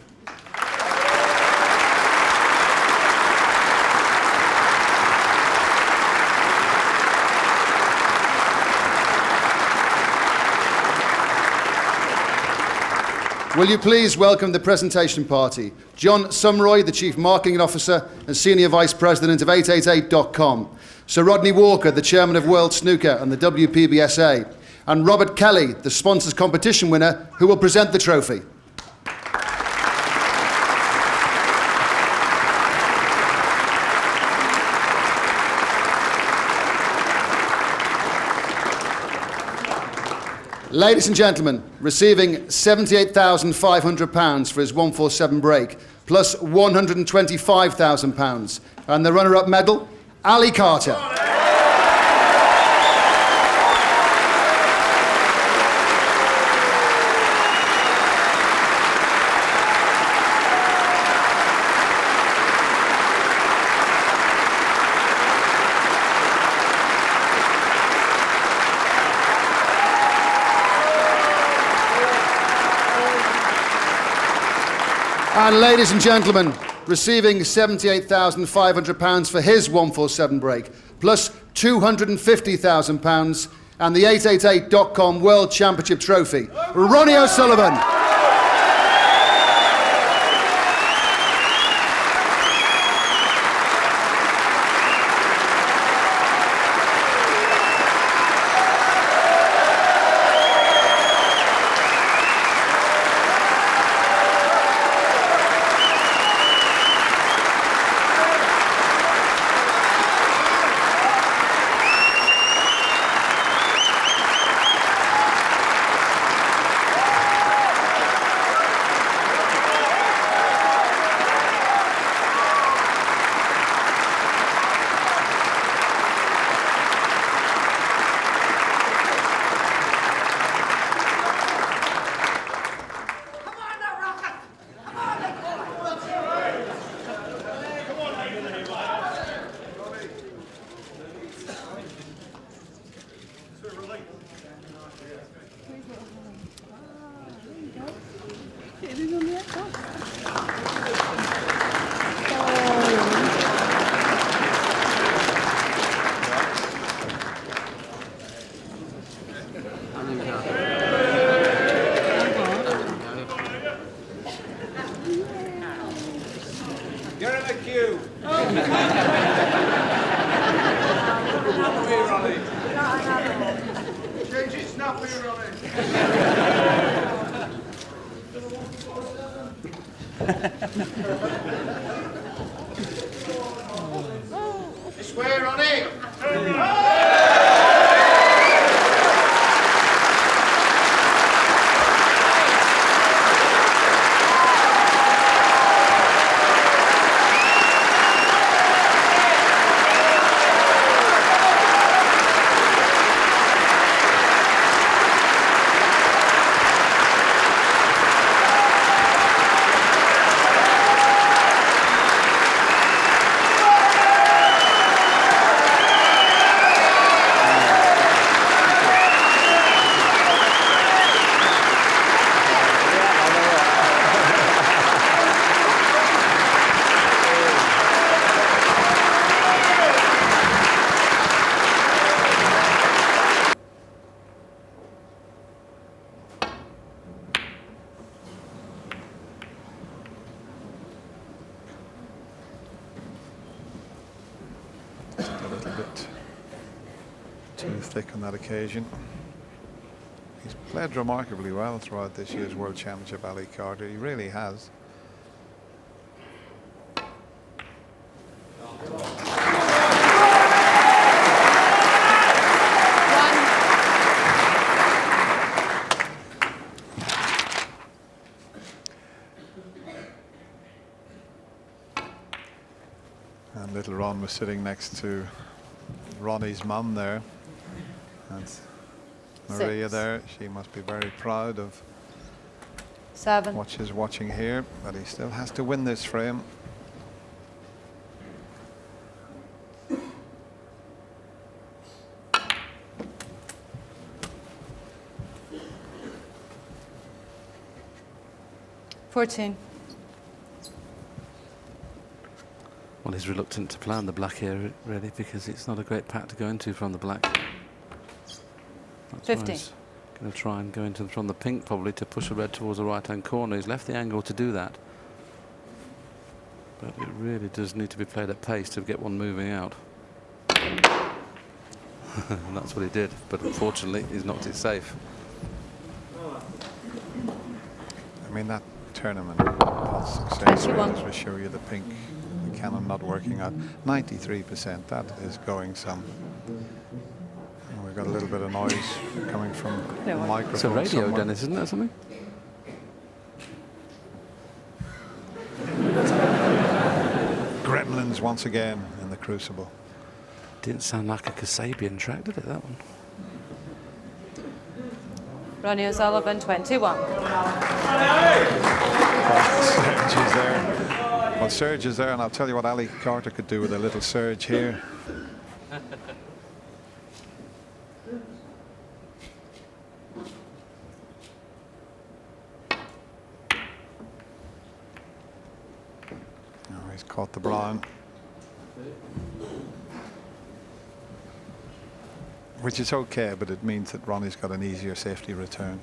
Will you please welcome the presentation party, John Sumroy, the Chief Marketing Officer and Senior Vice President of 888.com, Sir Rodney Walker, the Chairman of World Snooker and the WPBSA, and Robert Kelly, the Sponsors Competition winner, who will present the trophy. Ladies and gentlemen, receiving £78,500 for his 147 break, plus £125,000, and the runner-up medal, Ali Carter. And ladies and gentlemen, receiving £78,500 for his 147 break, plus £250,000 and the 888.com World Championship Trophy, Ronnie O'Sullivan. Square on it. Too thick on that occasion. He's played remarkably well throughout this year's World Championship, Ali Carter. He really has. And little Ron was sitting next to Ronnie's mum there. And Maria there, she must be very proud of 7. what she's watching here, but he still has to win this frame. $14. Well, he's reluctant to play on the black here, really, because it's not a great pack to go into from the black. That's 50. why he's going to try and go into from the pink, probably, to push the red towards the right-hand corner. He's left the angle to do that. But it really does need to be played at pace to get one moving out. And that's what he did, but unfortunately, he's knocked it safe. I mean, that tournament pot success 21. rates will show you the pink, the cannon not working out. 93%, that is going some. And we've got a little bit of noise coming from the microphone. It's a radio, somewhere. Dennis, isn't that something? Gremlins once again in the crucible. Didn't sound like a Kasabian track, did it, that one? Ronnie O'Sullivan, 21. Surge is there. Well, surge is there, and I'll tell you what Ali Carter could do with a little surge here. Oh, he's caught the brown. Which is okay, but it means that Ronnie's got an easier safety return.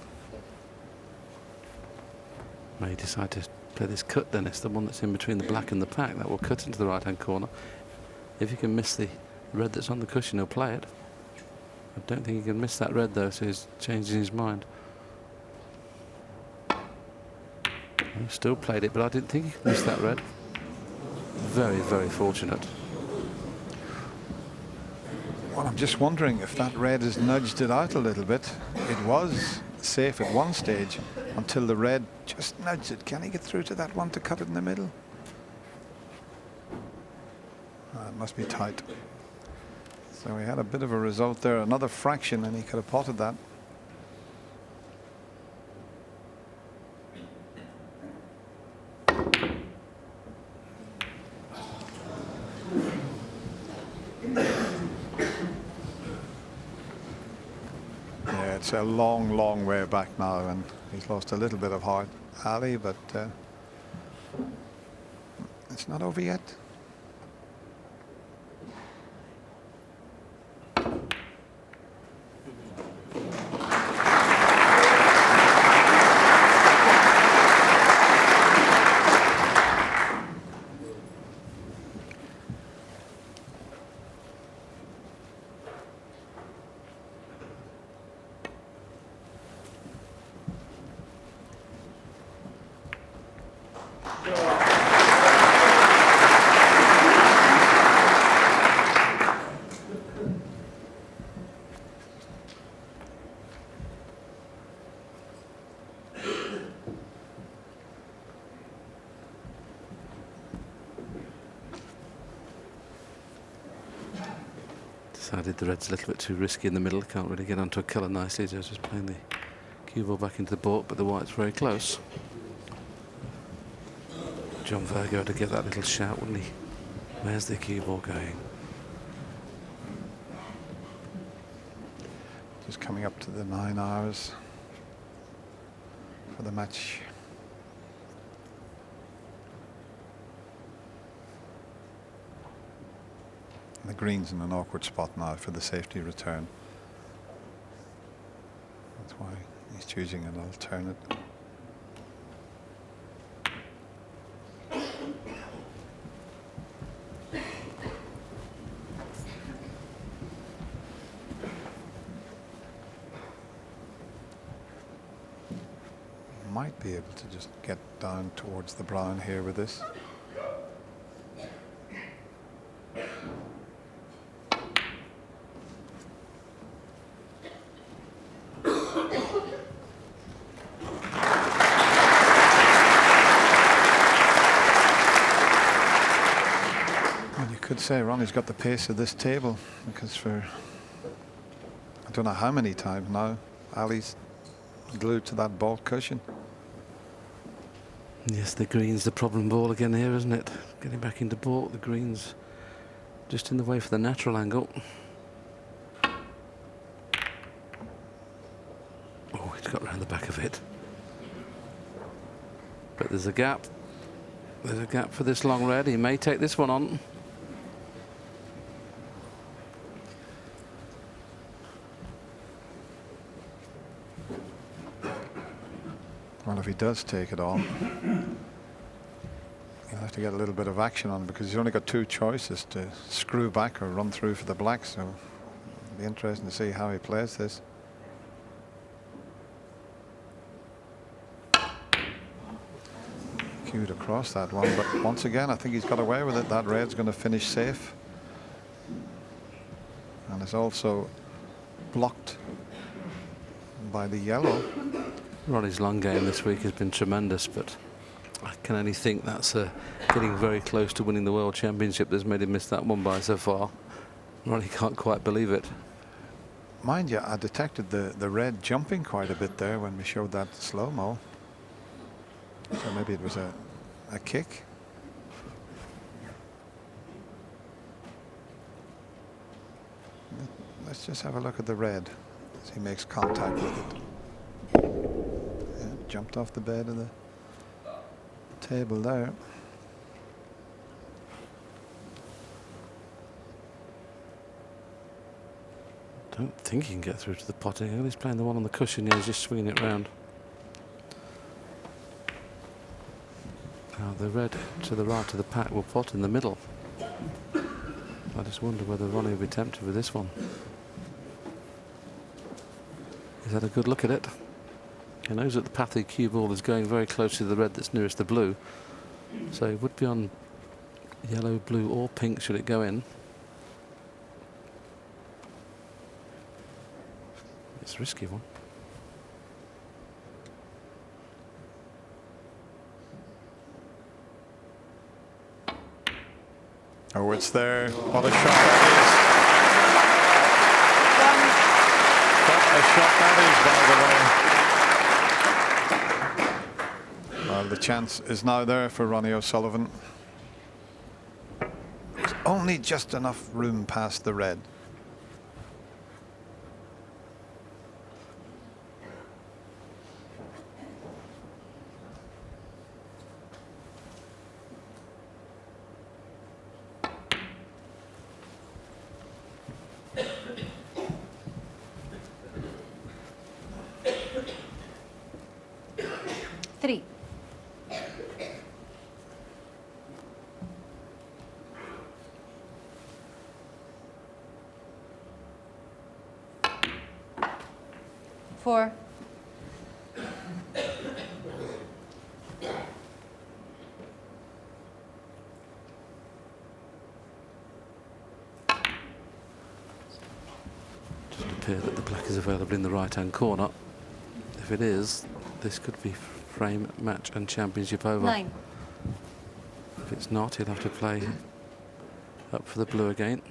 May decide to play this cut, then it's the one that's in between the black and the pack that will cut into the right hand corner. If he can miss the red that's on the cushion, he'll play it. I don't think he can miss that red though, so he's changing his mind. He still played it, but I didn't think he could miss that red. Very, very fortunate. Well, I'm just wondering if that red has nudged it out a little bit. It was safe at one stage until the red just nudged it. Can he get through to that one to cut it in the middle? It must be tight. So he had a bit of a result there, another fraction, and he could have potted that. Yeah, it's a long, long way back now, and he's lost a little bit of heart, Ali, but it's not over yet. Decided the red's a little bit too risky in the middle. Can't really get onto a colour nicely. So just playing the cue ball back into the baulk, but the white's very close. John Virgo had to give that little shout, wouldn't he? Where's the cue ball going? Just coming up to the 9 hours for the match. The green's in an awkward spot now for the safety return. That's why he's choosing an alternate. Might be able to just get down towards the brown here with this. Could say Ronnie's got the pace of this table, because for I don't know how many times now Ali's glued to that ball cushion. Yes, the green's the problem ball again here, isn't it? Getting back into baulk, the green's just in the way for the natural angle. Oh, it's got round the back of it. But there's a gap. There's a gap for this long red. He may take this one on. Well, if he does take it on, he'll have to get a little bit of action on, because he's only got two choices: to screw back or run through for the black. So it'll be interesting to see how he plays this. Cued across that one, but once again I think he's got away with it. That red's going to finish safe, and it's also blocked by the yellow. Ronnie's long game this week has been tremendous, but I can only think that's getting very close to winning the World Championship that's made him miss that one by so far. Ronnie can't quite believe it. Mind you, I detected the red jumping quite a bit there when we showed that slow-mo. So maybe it was a kick. Let's just have a look at the red as he makes contact with it. Yeah, jumped off the bed of the table there. Don't think he can get through to the potting. He's playing the one on the cushion. Yeah, he's just swinging it round. Now the red to the right of the pack will pot in the middle. I just wonder whether Ronnie will be tempted with this one. He's had a good look at it. He knows that the path of the cue ball is going very close to the red that's nearest the blue. So it would be on yellow, blue or pink should it go in. It's a risky one. Oh, it's there. What a shot that is. What a shot that is, by the way. Well, the chance is now there for Ronnie O'Sullivan. There's only just enough room past the red. Three. Four. Doesn't appear that the black is available in the right-hand corner. If it is, this could be frame, match and championship over. 9. If it's not, he'll have to play up for the blue again.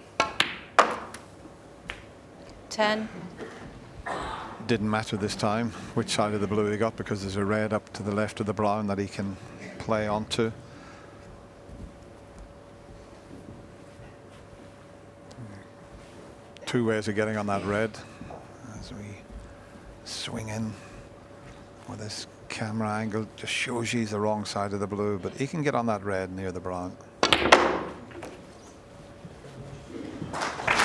10. Didn't matter this time which side of the blue he got, because there's a red up to the left of the brown that he can play onto. Two ways of getting on that red as we swing in with this camera angle. Just shows you he's the wrong side of the blue, but he can get on that red near the brown.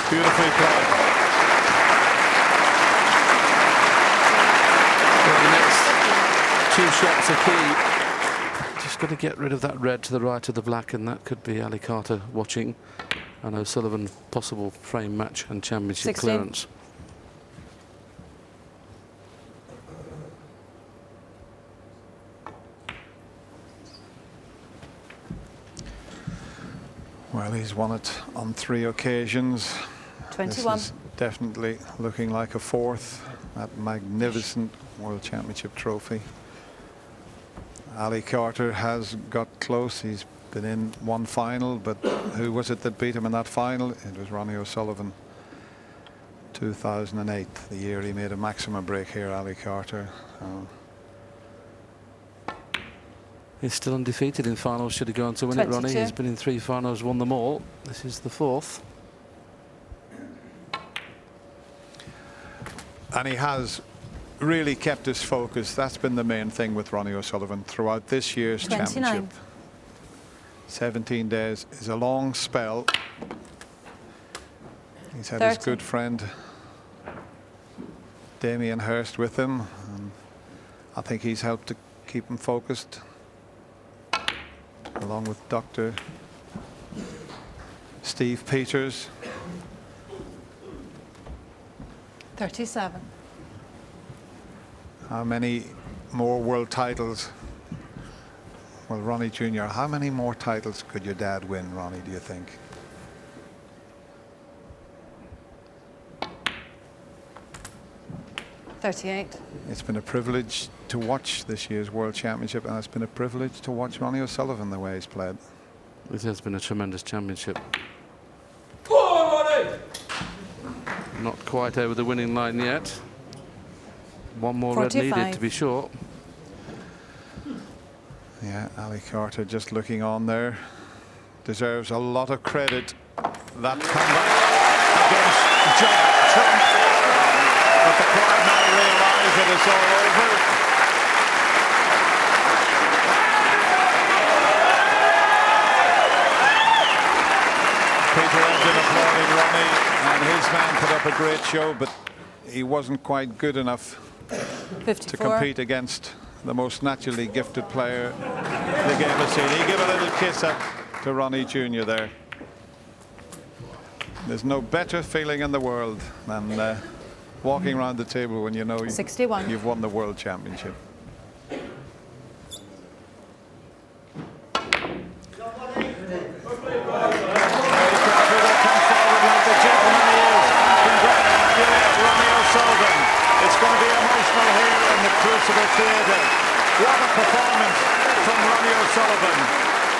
Beautifully played. Well, the next 2 shots are key. Just got to get rid of that red to the right of the black, and that could be Ali Carter watching. And O'Sullivan, possible frame match and championship 16. clearance. Well, he's won it on 3 occasions. 21. This is definitely looking like a 4th. That magnificent World Championship trophy. Ali Carter has got close. He's been in one final, but who was it that beat him in that final? It was Ronnie O'Sullivan. 2008, the year he made a maximum break here, Ali Carter. He's still undefeated in finals. Should have gone to win it, Ronnie. 22. He's been in 3 finals, won them all. This is the 4th. And he has really kept his focus. That's been the main thing with Ronnie O'Sullivan throughout this year's 29. championship. 17 days is a long spell. He's had 30. his good friend Damien Hirst with him, and I think he's helped to keep him focused, along with Dr. Steve Peters. 37. How many more world titles? Well, Ronnie Jr., how many more titles could your dad win, Ronnie, do you think? $38. It's been a privilege to watch this year's World Championship, and it's been a privilege to watch Ronnie O'Sullivan the way he's played. It has been a tremendous championship. Not quite over the winning line yet. One more 45. red needed to be short. Yeah, Ali Carter just looking on there. Deserves a lot of credit. That comeback against John Trump. But the crowd now realise that it's all over. Peter Ebdon applauding Ronnie, and his man put up a great show, but he wasn't quite good enough 54. to compete against the most naturally gifted player the game has seen. He gave a little kiss up to Ronnie Jr. there. There's no better feeling in the world than walking around the table when you know 61. you've won the World Championship. It's going to be emotional here in the Crucible Theatre. What a performance from Ronnie O'Sullivan.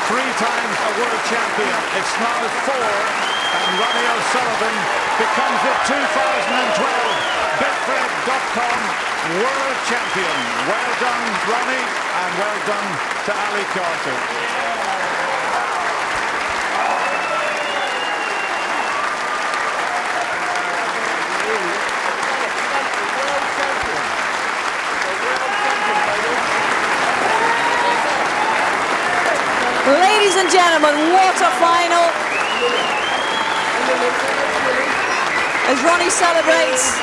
3 times a world champion. It's now 4, and Ronnie O'Sullivan becomes the 2012 BetFred.com world champion. Well done, Ronnie, and well done to Ali Carter. Ladies and gentlemen, what a final. As Ronnie celebrates,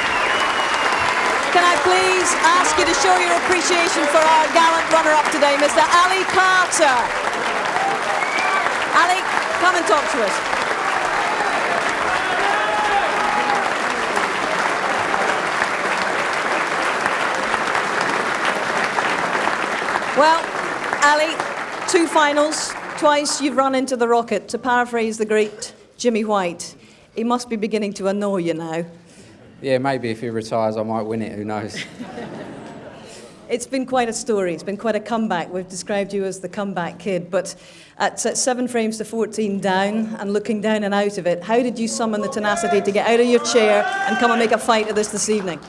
can I please ask you to show your appreciation for our gallant runner-up today, Mr. Ali Carter. Ali, come and talk to us. Well, Ali, 2 finals, twice you've run into the rocket. To paraphrase the great Jimmy White, he must be beginning to annoy you now. Yeah, maybe if he retires I might win it, who knows. It's been quite a story. It's been quite a comeback. We've described you as the comeback kid, but at 7 frames to 14 down and looking down and out of it, how did you summon the tenacity to get out of your chair and come and make a fight of this evening?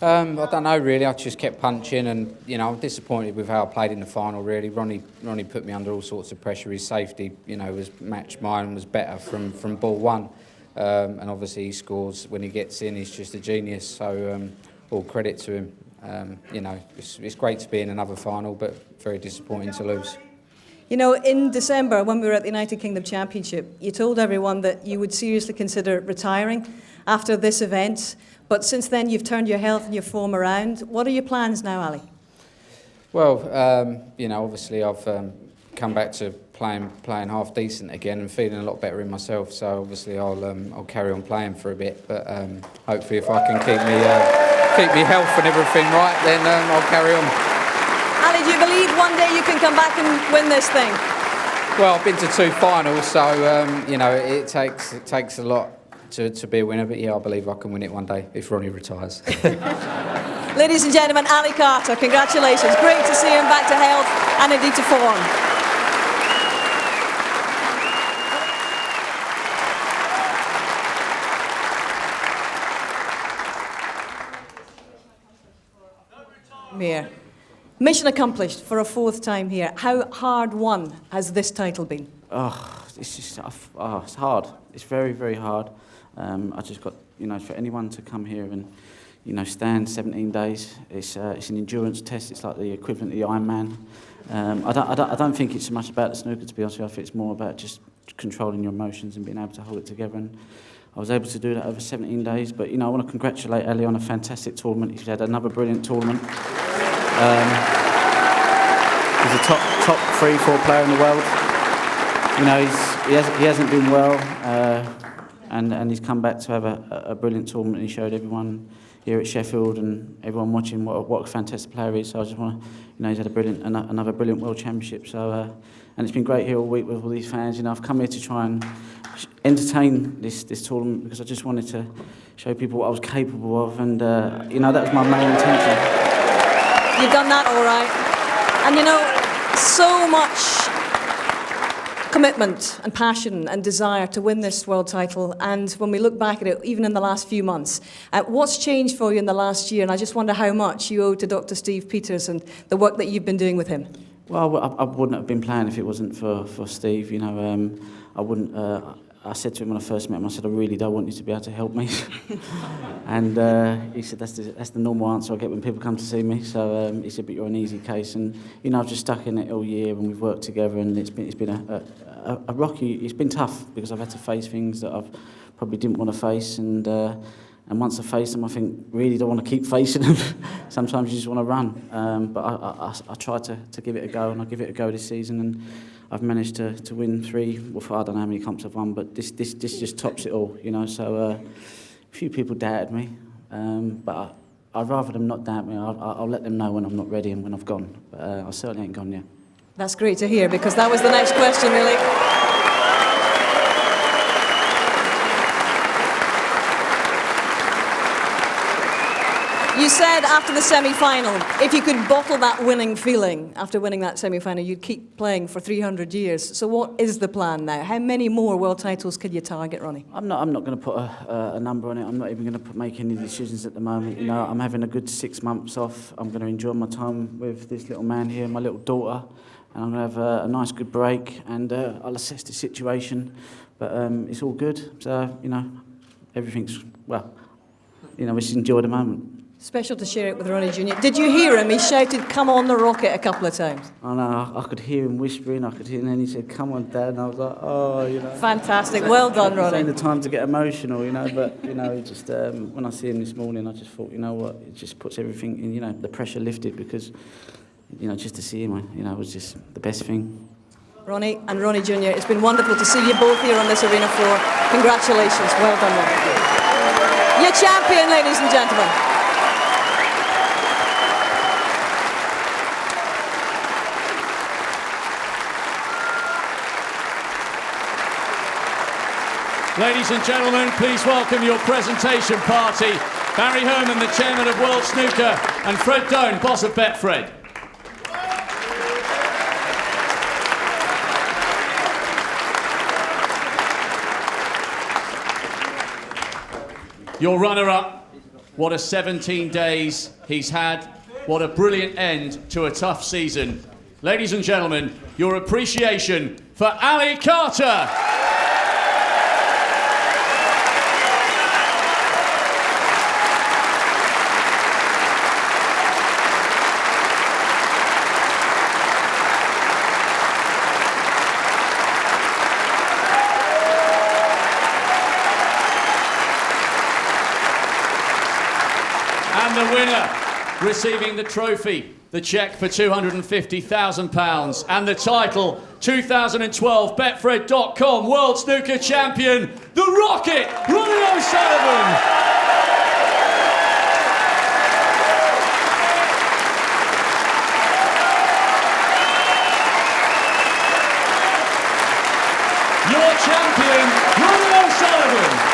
I don't know really. I just kept punching, and I'm disappointed with how I played in the final. Really, Ronnie put me under all sorts of pressure. His safety, was matched. Mine was better from ball one, and obviously he scores when he gets in. He's just a genius. So all credit to him. It's great to be in another final, but very disappointing to lose. In December, when we were at the United Kingdom Championship, you told everyone that you would seriously consider retiring after this event. But since then, you've turned your health and your form around. What are your plans now, Ali? Well, obviously I've come back to playing half decent again and feeling a lot better in myself. So obviously I'll carry on playing for a bit. But hopefully, if I can keep me health and everything right, then I'll carry on. Ali, do you believe one day you can come back and win this thing? Well, I've been to 2 finals, so it takes a lot to be a winner, but yeah, I believe I can win it one day if Ronnie retires. Ladies and gentlemen, Ali Carter, congratulations. Great to see him back to health and indeed to form. Here. Mission accomplished for a 4th time here. How hard won has this title been? It's hard. It's very, very hard. I just got, for anyone to come here and, stand 17 days, it's an endurance test. It's like the equivalent of the Ironman. I don't think it's so much about the snooker, to be honest with you. I think it's more about just controlling your emotions and being able to hold it together. And I was able to do that over 17 days. But, I want to congratulate Ali on a fantastic tournament. He's had another brilliant tournament. He's a top 3-4 player in the world. He hasn't been well, and he's come back to have a brilliant tournament. He showed everyone here at Sheffield and everyone watching what a fantastic player he is. So I just want to, he's had another brilliant World Championship. So and it's been great here all week with all these fans. I've come here to try and entertain this tournament because I just wanted to show people what I was capable of, and that was my main intention. You've done that all right. And so much commitment and passion and desire to win this world title. And when we look back at it, even in the last few months, what's changed for you in the last year? And I just wonder how much you owe to Dr. Steve Peters and the work that you've been doing with him. Well, I wouldn't have been playing if it wasn't for Steve. I wouldn't. I said to him when I first met him, I said, I really don't want you to be able to help me. And he said, that's the normal answer I get when people come to see me. So he said, but you're an easy case. And, I've just stuck in it all year and we've worked together, and it's been a rocky, it's been tough because I've had to face things that I've probably didn't want to face. And once I face them, I think, really don't want to keep facing them. Sometimes you just want to run. But I try to give it a go, and I give it a go this season. And I've managed to win 3, I don't know how many comps I've won, but this just tops it all, So a few people doubted me, but I'd rather them not doubt me. I'll let them know when I'm not ready and when I've gone, but I certainly ain't gone yet. That's great to hear, because that was the next question, really. You said after the semi-final, if you could bottle that winning feeling after winning that semi-final, you'd keep playing for 300 years. So what is the plan now? How many more world titles could you target, Ronnie? I'm not going to put a number on it. I'm not even going to make any decisions at the moment. I'm having a good 6 months off. I'm going to enjoy my time with this little man here, my little daughter, and I'm going to have a nice good break, and I'll assess the situation. But it's all good. So everything's we just enjoy the moment. Special to share it with Ronnie Jr. Did you hear him? He shouted, "Come on the rocket," a couple of times. I know, I could hear him whispering, and then he said, "Come on, Dad," and I was like, oh, Fantastic, well done, Ronnie. It's ain't the time to get emotional, but, just when I see him this morning, I just thought, what, it just puts everything in, the pressure lifted, because, just to see him, was just the best thing. Ronnie and Ronnie Jr., it's been wonderful to see you both here on this arena floor. Congratulations, well done, Ronnie. You're champion, ladies and gentlemen. Ladies and gentlemen, please welcome your presentation party. Barry Herman, the chairman of World Snooker, and Fred Doan, boss of Betfred. Your runner-up, what a 17 days he's had. What a brilliant end to a tough season. Ladies and gentlemen, your appreciation for Ali Carter. And the winner, receiving the trophy, the cheque for £250,000 and the title 2012 Betfred.com World Snooker Champion, the Rocket, Ronnie O'Sullivan. Your champion, Ronnie O'Sullivan.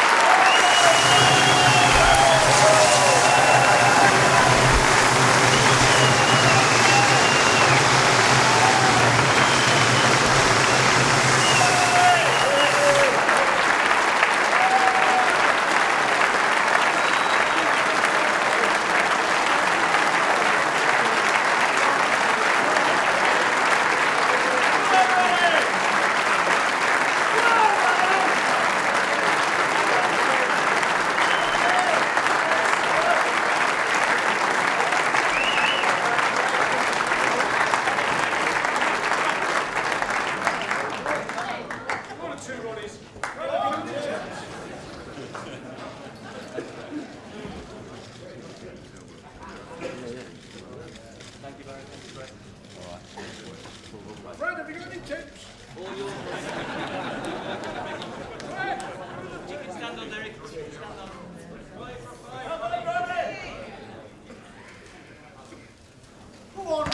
Fred, have you got any tips? You can stand on, Derek. Stand on. Come on,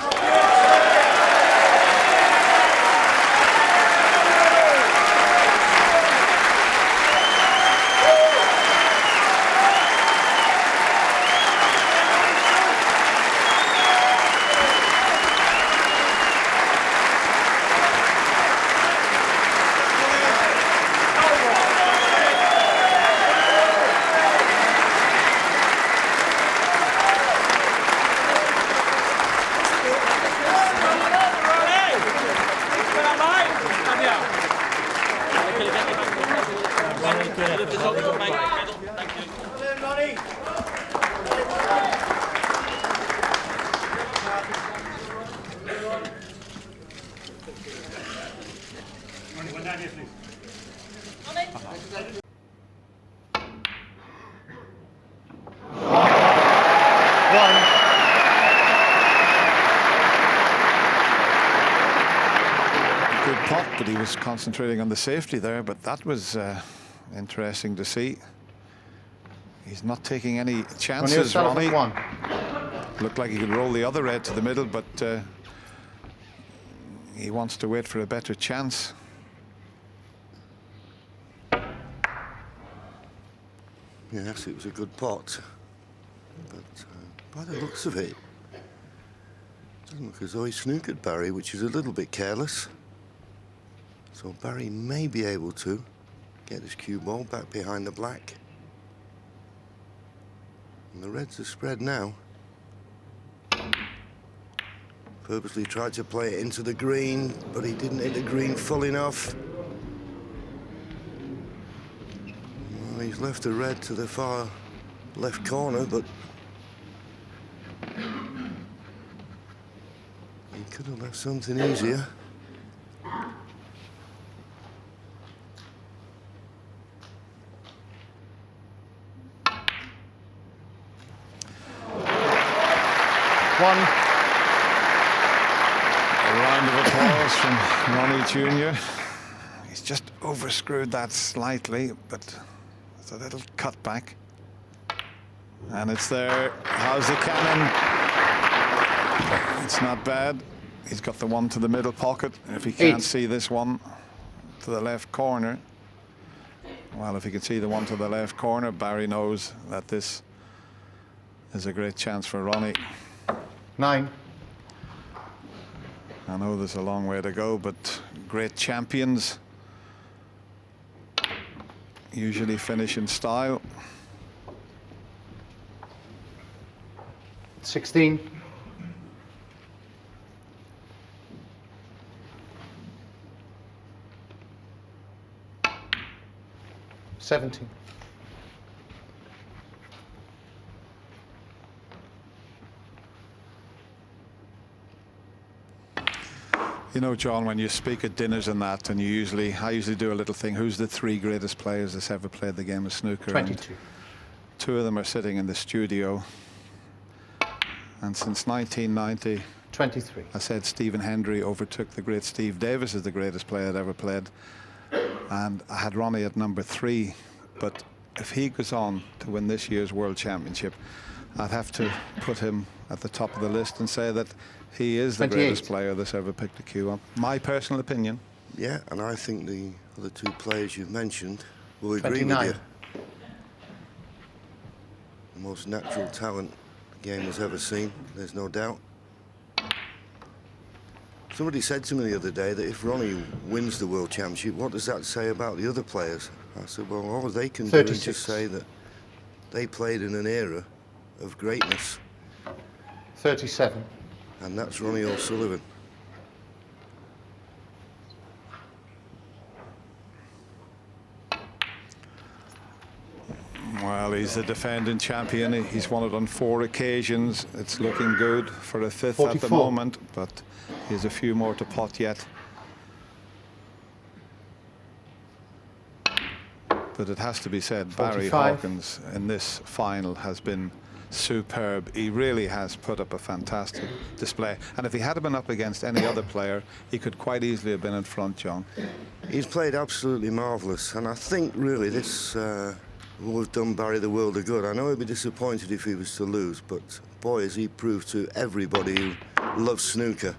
Good pot, but he was concentrating on the safety there, but that was interesting to see. He's not taking any chances, Ronnie. Looked like he could roll the other red to the middle, but he wants to wait for a better chance. Yes, it was a good pot, but by the looks of it, doesn't look as though he snookered Barry, which is a little bit careless. So Barry may be able to get his cue ball back behind the black. And the reds are spread now. Purposely tried to play it into the green, but he didn't hit the green full enough. Well, he's left the red to the far left corner, but he could have left something easier. One. A round of applause from Ronnie Jr. He's just overscrewed that slightly, but it's a little cutback. And it's there. How's the cannon? It's not bad. He's got the one to the middle pocket. If he can't see this one to the left corner, well, if he can see the one to the left corner, Barry knows that this is a great chance for Ronnie. 9. I know there's a long way to go, but great champions usually finish in style. 16. 17. You know, John, when you speak at dinners and that, and I usually do a little thing, who's the 3 greatest players that's ever played the game of snooker? 22. And 2 of them are sitting in the studio. And since 1990, 23. I said Stephen Hendry overtook the great Steve Davis as the greatest player that ever played. And I had Ronnie at number 3. But if he goes on to win this year's World Championship, I'd have to put him at the top of the list and say that he is the 28. greatest player that's ever picked a cue up. My personal opinion. Yeah, and I think the other 2 players you've mentioned will agree 29. with you. The most natural talent the game has ever seen, there's no doubt. Somebody said to me the other day that if Ronnie wins the World Championship, what does that say about the other players? I said, well, all they can 36. do is just say that they played in an era of greatness. 37. And that's Ronnie O'Sullivan. Well, he's the defending champion. He's won it on 4 occasions. It's looking good for a 5th 44. at the moment, but he has a few more to pot yet. But it has to be said, 45. Barry Hawkins in this final has been superb. He really has put up a fantastic display. And if he had been up against any other player, he could quite easily have been in front, John. He's played absolutely marvellous, and I think really this will have done Barry the world of good. I know he'd be disappointed if he was to lose, but boy, has he proved to everybody who loves snooker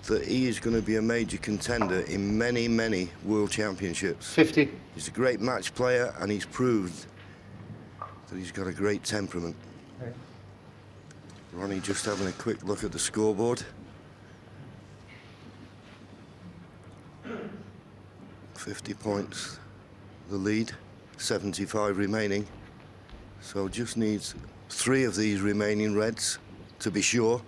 that he is going to be a major contender in many, many world championships. 50. He's a great match player, and he's proved that he's got a great temperament. Okay. Ronnie just having a quick look at the scoreboard. 50 points, the lead, 75 remaining. So just needs 3 of these remaining reds to be sure.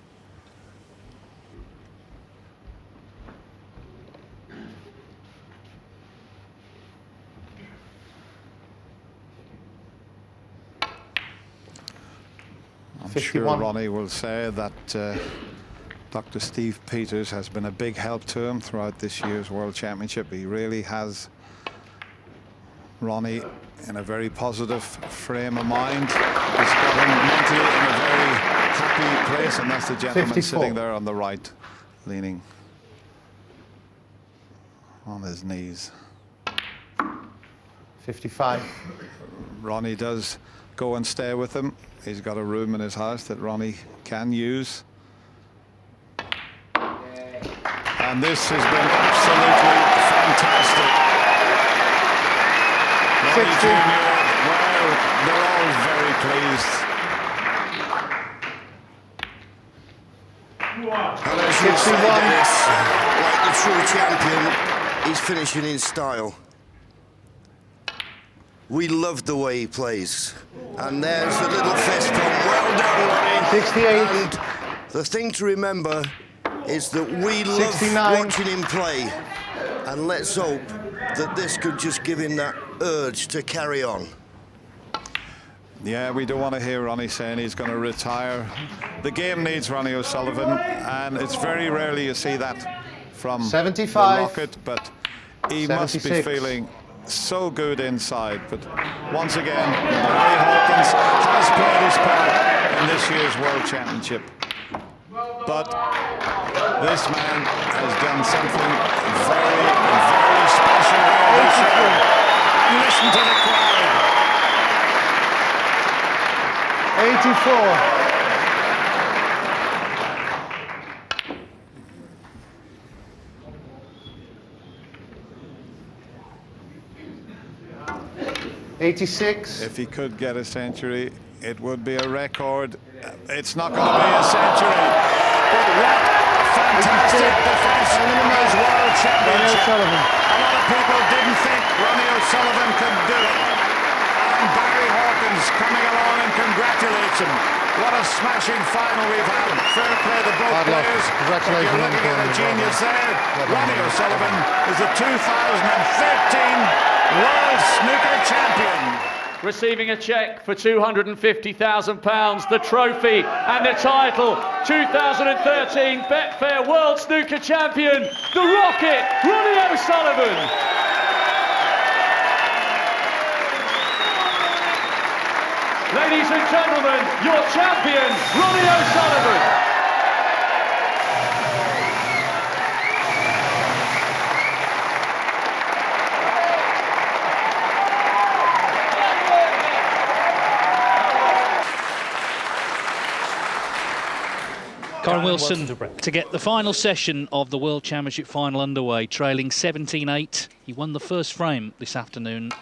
I'm 51. sure Ronnie will say that Dr. Steve Peters has been a big help to him throughout this year's World Championship. He really has Ronnie in a very positive frame of mind. He's got him mentally in a very happy place, and that's the gentleman 54. sitting there on the right, leaning on his knees. 55. Ronnie does go and stay with him. He's got a room in his house that Ronnie can use. And this has been absolutely fantastic. Ronnie Jr., well, they're all very pleased. And as you say, Dennis, like the true champion, he's finishing in style. We love the way he plays. And there's the little fist pump. Well done, Ronnie. 68. And the thing to remember is that we love 69. watching him play. And let's hope that this could just give him that urge to carry on. Yeah, we don't want to hear Ronnie saying he's going to retire. The game needs Ronnie O'Sullivan, and it's very rarely you see that from 75. the Rocket, but he 76. must be feeling so good inside. But once again, Barry Hawkins has played his part in this year's World Championship. But this man has done something very, very special here this year. Listen to the crowd. 84. 86. If he could get a century, It would be a record. It's not going to be a century. But what a fantastic defence of his World Championship. A lot of people didn't think Ronnie O'Sullivan could do it. And Barry Hawkins coming along and congratulates him. What a smashing final we've had. Fair play to both players. Congratulations. You're looking at a genius there. Ronnie O'Sullivan is the 2013 World Snooker Champion. Receiving a cheque for £250,000, the trophy and the title, 2013 Betfair World Snooker Champion, the Rocket, Ronnie O'Sullivan. Ladies and gentlemen, your champion, Ronnie O'Sullivan. Karen Wilson to get the final session of the World Championship final underway, trailing 17-8. He won the first frame this afternoon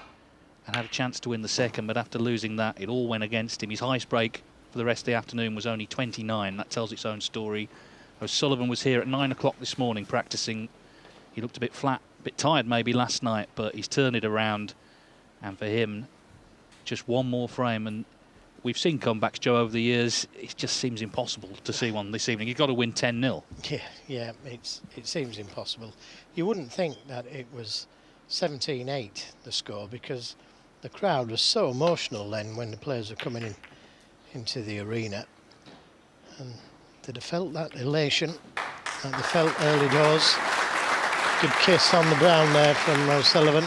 and had a chance to win the second, but after losing that, it all went against him. His highest break for the rest of the afternoon was only 29. That tells its own story. O'Sullivan was here at 9 o'clock this morning practicing. He looked a bit flat, a bit tired maybe last night, but he's turned it around. And for him, just one more frame, and we've seen comebacks, Joe, over the years. It just seems impossible to see one this evening. You've got to win 10-0. Yeah, it seems impossible. You wouldn't think that it was 17-8, the score, because the crowd was so emotional then when the players were coming into the arena. And they'd have felt that elation that they felt early doors. Good kiss on the brown there from O'Sullivan.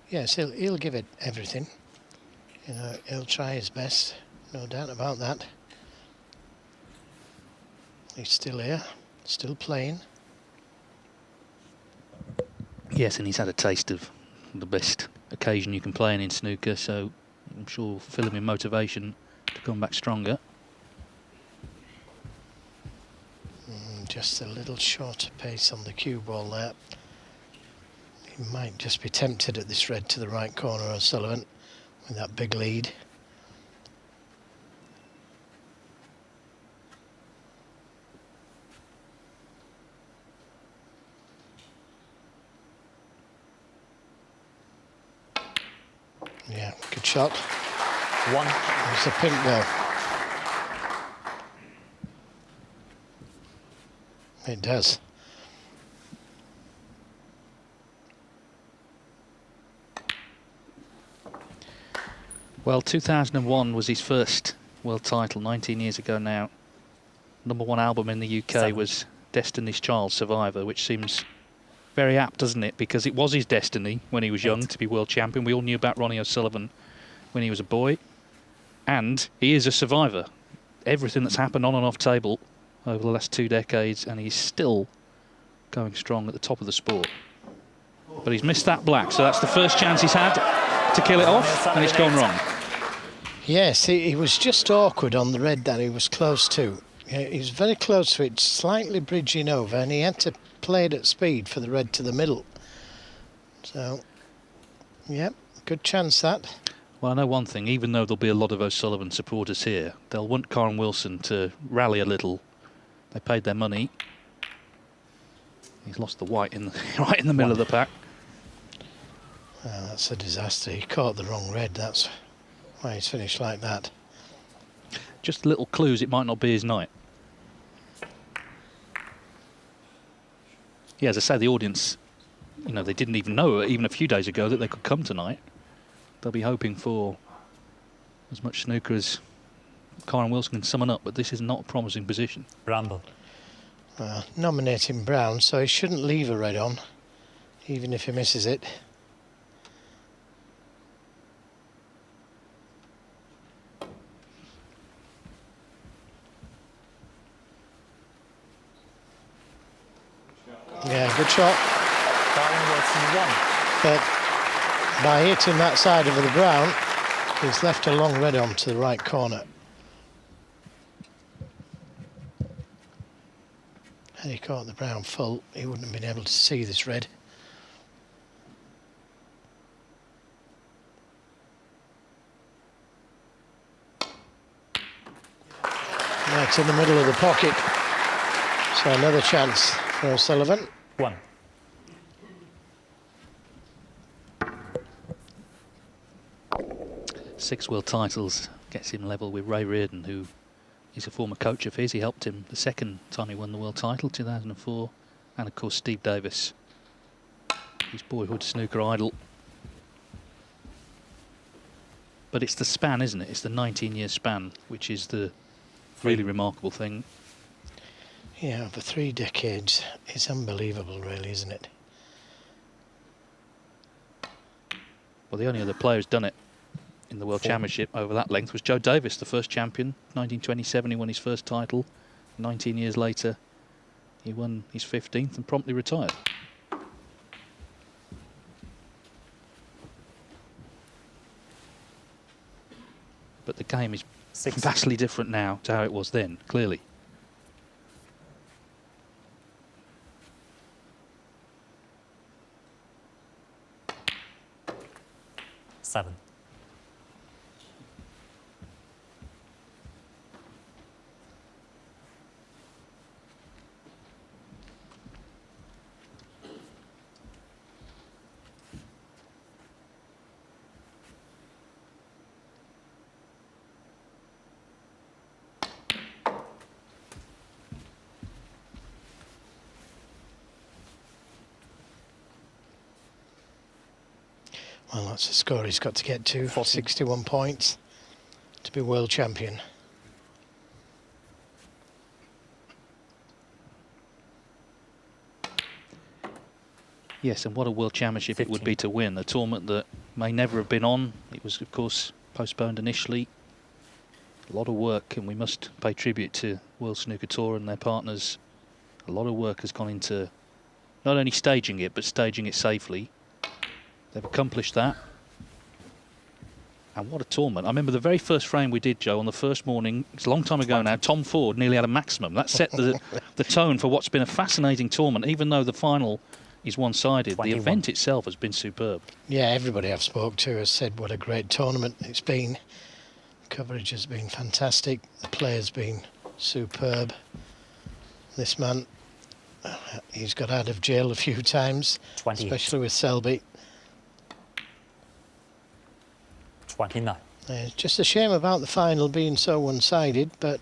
Yes, he'll give it everything. You know, he'll try his best, no doubt about that. He's still here, still playing. Yes, and he's had a taste of the best occasion you can play in snooker, so I'm sure will fill him with motivation to come back stronger. Just a little shorter pace on the cue ball there. He might just be tempted at this red to the right corner, O'Sullivan, with that big lead. Yeah, good shot. One. There's the pink though. It does. Well, 2001 was his first world title, 19 years ago now. #1 album in the UK was Destiny's Child, Survivor, which seems very apt, doesn't it? Because it was his destiny when he was young to be world champion. We all knew about Ronnie O'Sullivan when he was a boy. And he is a survivor. Everything that's happened on and off table over the last 2 decades, and he's still going strong at the top of the sport. But he's missed that black, so that's the first chance he's had to kill it off, and it's gone wrong. Yes, he was just awkward on the red that he was close to. He was very close to it, slightly bridging over, and he had to play it at speed for the red to the middle. So, yeah, good chance that. Well, I know one thing, even though there'll be a lot of O'Sullivan supporters here, they'll want Karen Wilson to rally a little. They paid their money. He's lost the white right in the middle of the pack. Well, that's a disaster. He caught the wrong red, that's why he's finished like that. Just little clues it might not be his night. Yeah, as I say, the audience, you know, they didn't even know, even a few days ago, that they could come tonight. They'll be hoping for as much snooker as Karen Wilson can summon up, but this is not a promising position. Bramble. Nominating brown, so he shouldn't leave a red on, even if he misses it. Yeah, good shot. Karen Wilson won. But by hitting that side of the brown, he's left a long red on to the right corner. Had he caught the brown full, he wouldn't have been able to see this red. That's in the middle of the pocket. So another chance for O'Sullivan. 1. Six world titles gets him level with Ray Reardon, who is a former coach of his. He helped him the second time he won the world title, 2004. And of course Steve Davis, his boyhood snooker idol. But it's the span, isn't it? It's the 19-year span, which is the really remarkable thing. Yeah, for 3 decades, it's unbelievable, really, isn't it? Well, the only other player who's done it in the World Championship over that length was Joe Davis, the first champion. 1927, he won his first title. 19 years later, he won his 15th and promptly retired. But the game is vastly different now to how it was then, clearly. Seven. Well, that's the score he's got to get to. 61 points to be world champion. Yes, and what a world championship 15. It would be to win. A tournament that may never have been on. It was, of course, postponed initially. A lot of work, and we must pay tribute to World Snooker Tour and their partners. A lot of work has gone into not only staging it, but staging it safely. They've accomplished that. And what a tournament. I remember the very first frame we did, Joe, on the first morning, it's a long time ago now, Tom Ford nearly had a maximum. That set the tone for what's been a fascinating tournament, even though the final is one-sided. The event itself has been superb. Yeah, everybody I've spoke to has said what a great tournament it's been. Coverage has been fantastic. The players been superb. This man, he's got out of jail a few times, especially with Selby. 29. It's just a shame about the final being so one-sided, but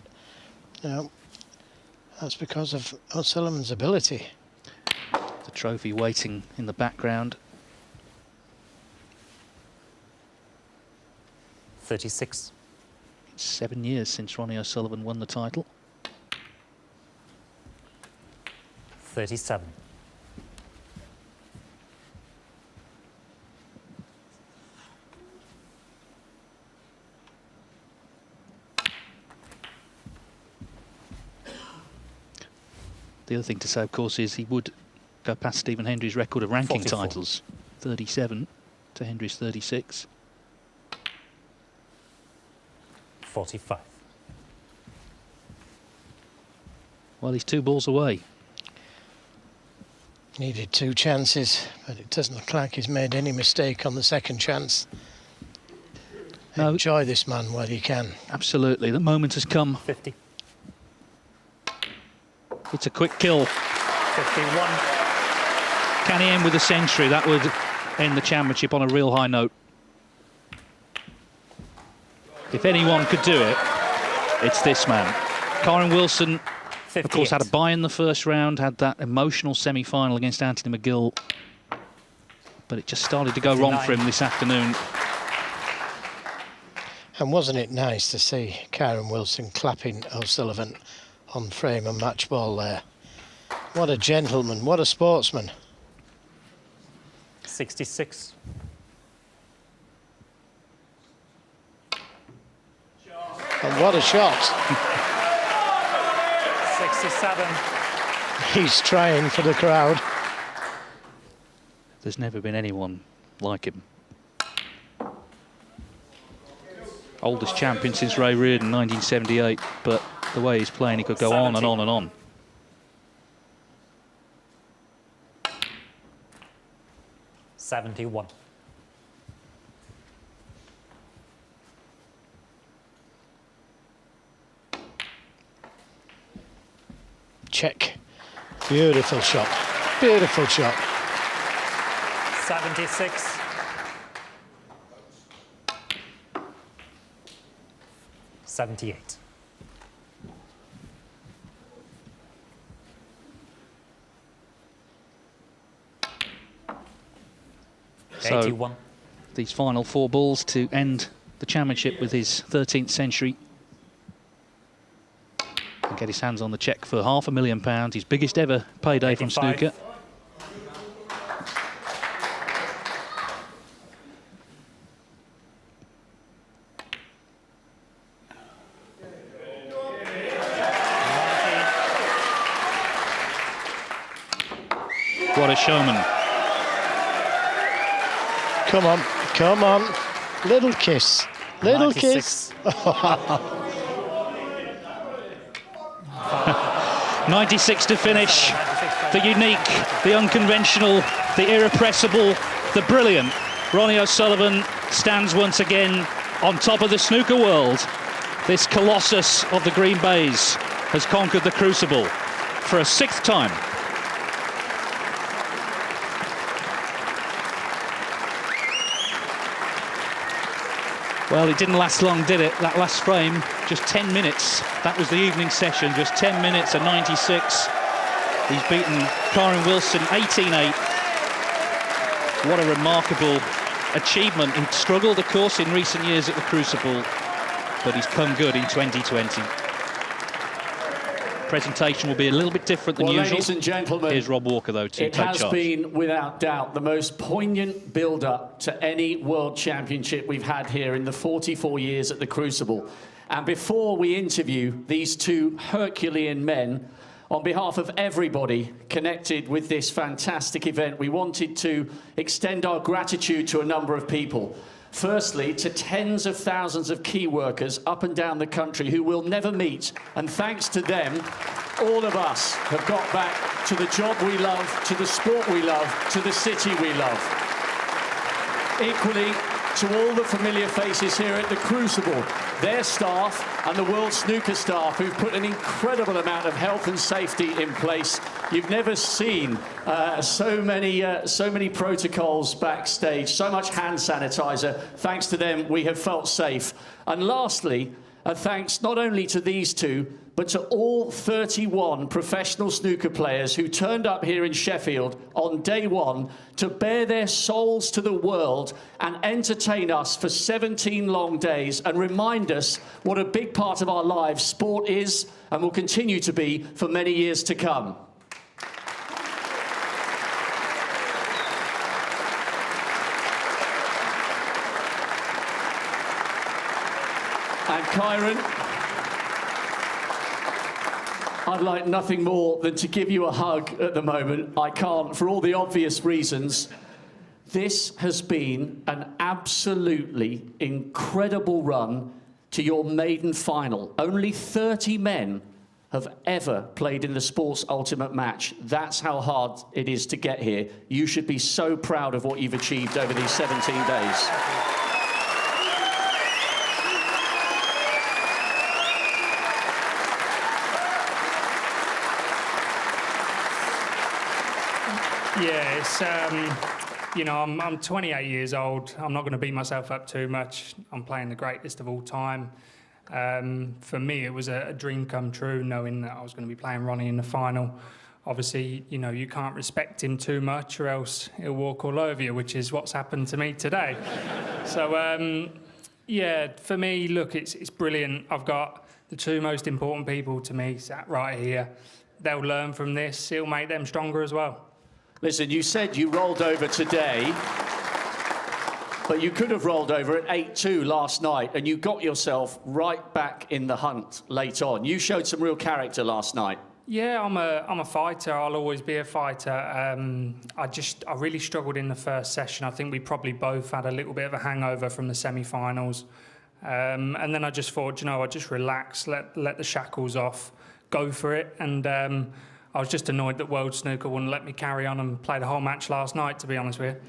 you know, that's because of O'Sullivan's ability. The trophy waiting in the background. 36. It's 7 years since Ronnie O'Sullivan won the title. 37. The other thing to say, of course, is he would go past Stephen Hendry's record of ranking 44. titles. 37 to Hendry's 36. 45. Well, he's 2 balls away. Needed 2 chances, but it doesn't look like he's made any mistake on the second chance. No. Enjoy this man while you can. Absolutely, the moment has come. 50. It's a quick kill. 51. Can he end with a century? That would end the championship on a real high note. If anyone could do it, it's this man. Kyron Wilson, 58. Of course, had a bye in the first round, had that emotional semi-final against Anthony McGill. But it just started to go 59. Wrong for him this afternoon. And wasn't it nice to see Kyron Wilson clapping O'Sullivan on frame and match ball there? What a gentleman, what a sportsman. 66. And what a shot. 67. He's trying for the crowd. There's never been anyone like him. Oldest champion since Ray Reardon, 1978, but the way he's playing, he could go 70. on and on and on. 71. Check. Beautiful shot. Beautiful shot. 76. 78. So 81. these final 4 balls to end the championship with his 13th century. And get his hands on the cheque for £500,000, his biggest ever payday from snooker. What a showman. Come on, come on. Little kiss. Little 96. kiss. 96 to finish. The unique, the unconventional, the irrepressible, the brilliant Ronnie O'Sullivan stands once again on top of the snooker world. This colossus of the Green Bays has conquered the Crucible for a 6th time. Well, it didn't last long, did it? That last frame, just 10 minutes. That was the evening session, just 10 minutes and 96. He's beaten Kyron Wilson 18-8. What a remarkable achievement. He struggled, of course, in recent years at the Crucible, but he's come good in 2020. Presentation will be a little bit different than usual. Ladies and gentlemen, here's Rob Walker, though, to take charge. It has been, without doubt, the most poignant build-up to any World Championship we've had here in the 44 years at the Crucible. And before we interview these 2 Herculean men, on behalf of everybody connected with this fantastic event, we wanted to extend our gratitude to a number of people. Firstly, to tens of thousands of key workers up and down the country who we'll never meet. And thanks to them, all of us have got back to the job we love, to the sport we love, to the city we love. Equally, to all the familiar faces here at the Crucible, their staff and the World Snooker staff who've put an incredible amount of health and safety in place. You've never seen so many protocols backstage, so much hand sanitizer. Thanks to them, we have felt safe. And lastly, thanks not only to these 2, but to all 31 professional snooker players who turned up here in Sheffield on day 1 to bare their souls to the world and entertain us for 17 long days and remind us what a big part of our lives sport is and will continue to be for many years to come. And Kyron, I'd like nothing more than to give you a hug at the moment. I can't, for all the obvious reasons. This has been an absolutely incredible run to your maiden final. Only 30 men have ever played in the Sports Ultimate Match. That's how hard it is to get here. You should be so proud of what you've achieved over these 17 days. Yeah, it's, you know, I'm 28 years old. I'm not going to beat myself up too much. I'm playing the greatest of all time. For me, it was a dream come true, knowing that I was going to be playing Ronnie in the final. Obviously, you know, you can't respect him too much or else he'll walk all over you, which is what's happened to me today. So, yeah, for me, look, it's brilliant. I've got the 2 most important people to me sat right here. They'll learn from this. It'll make them stronger as well. Listen, you said you rolled over today, but you could have rolled over at 8-2 last night, and you got yourself right back in the hunt late on. You showed some real character last night. Yeah, I'm a fighter. I'll always be a fighter. I really struggled in the first session. I think we probably both had a little bit of a hangover from the semi-finals. And then I just thought, you know, I'd just relax, let the shackles off, go for it. And I was just annoyed that World Snooker wouldn't let me carry on and play the whole match last night, to be honest with you.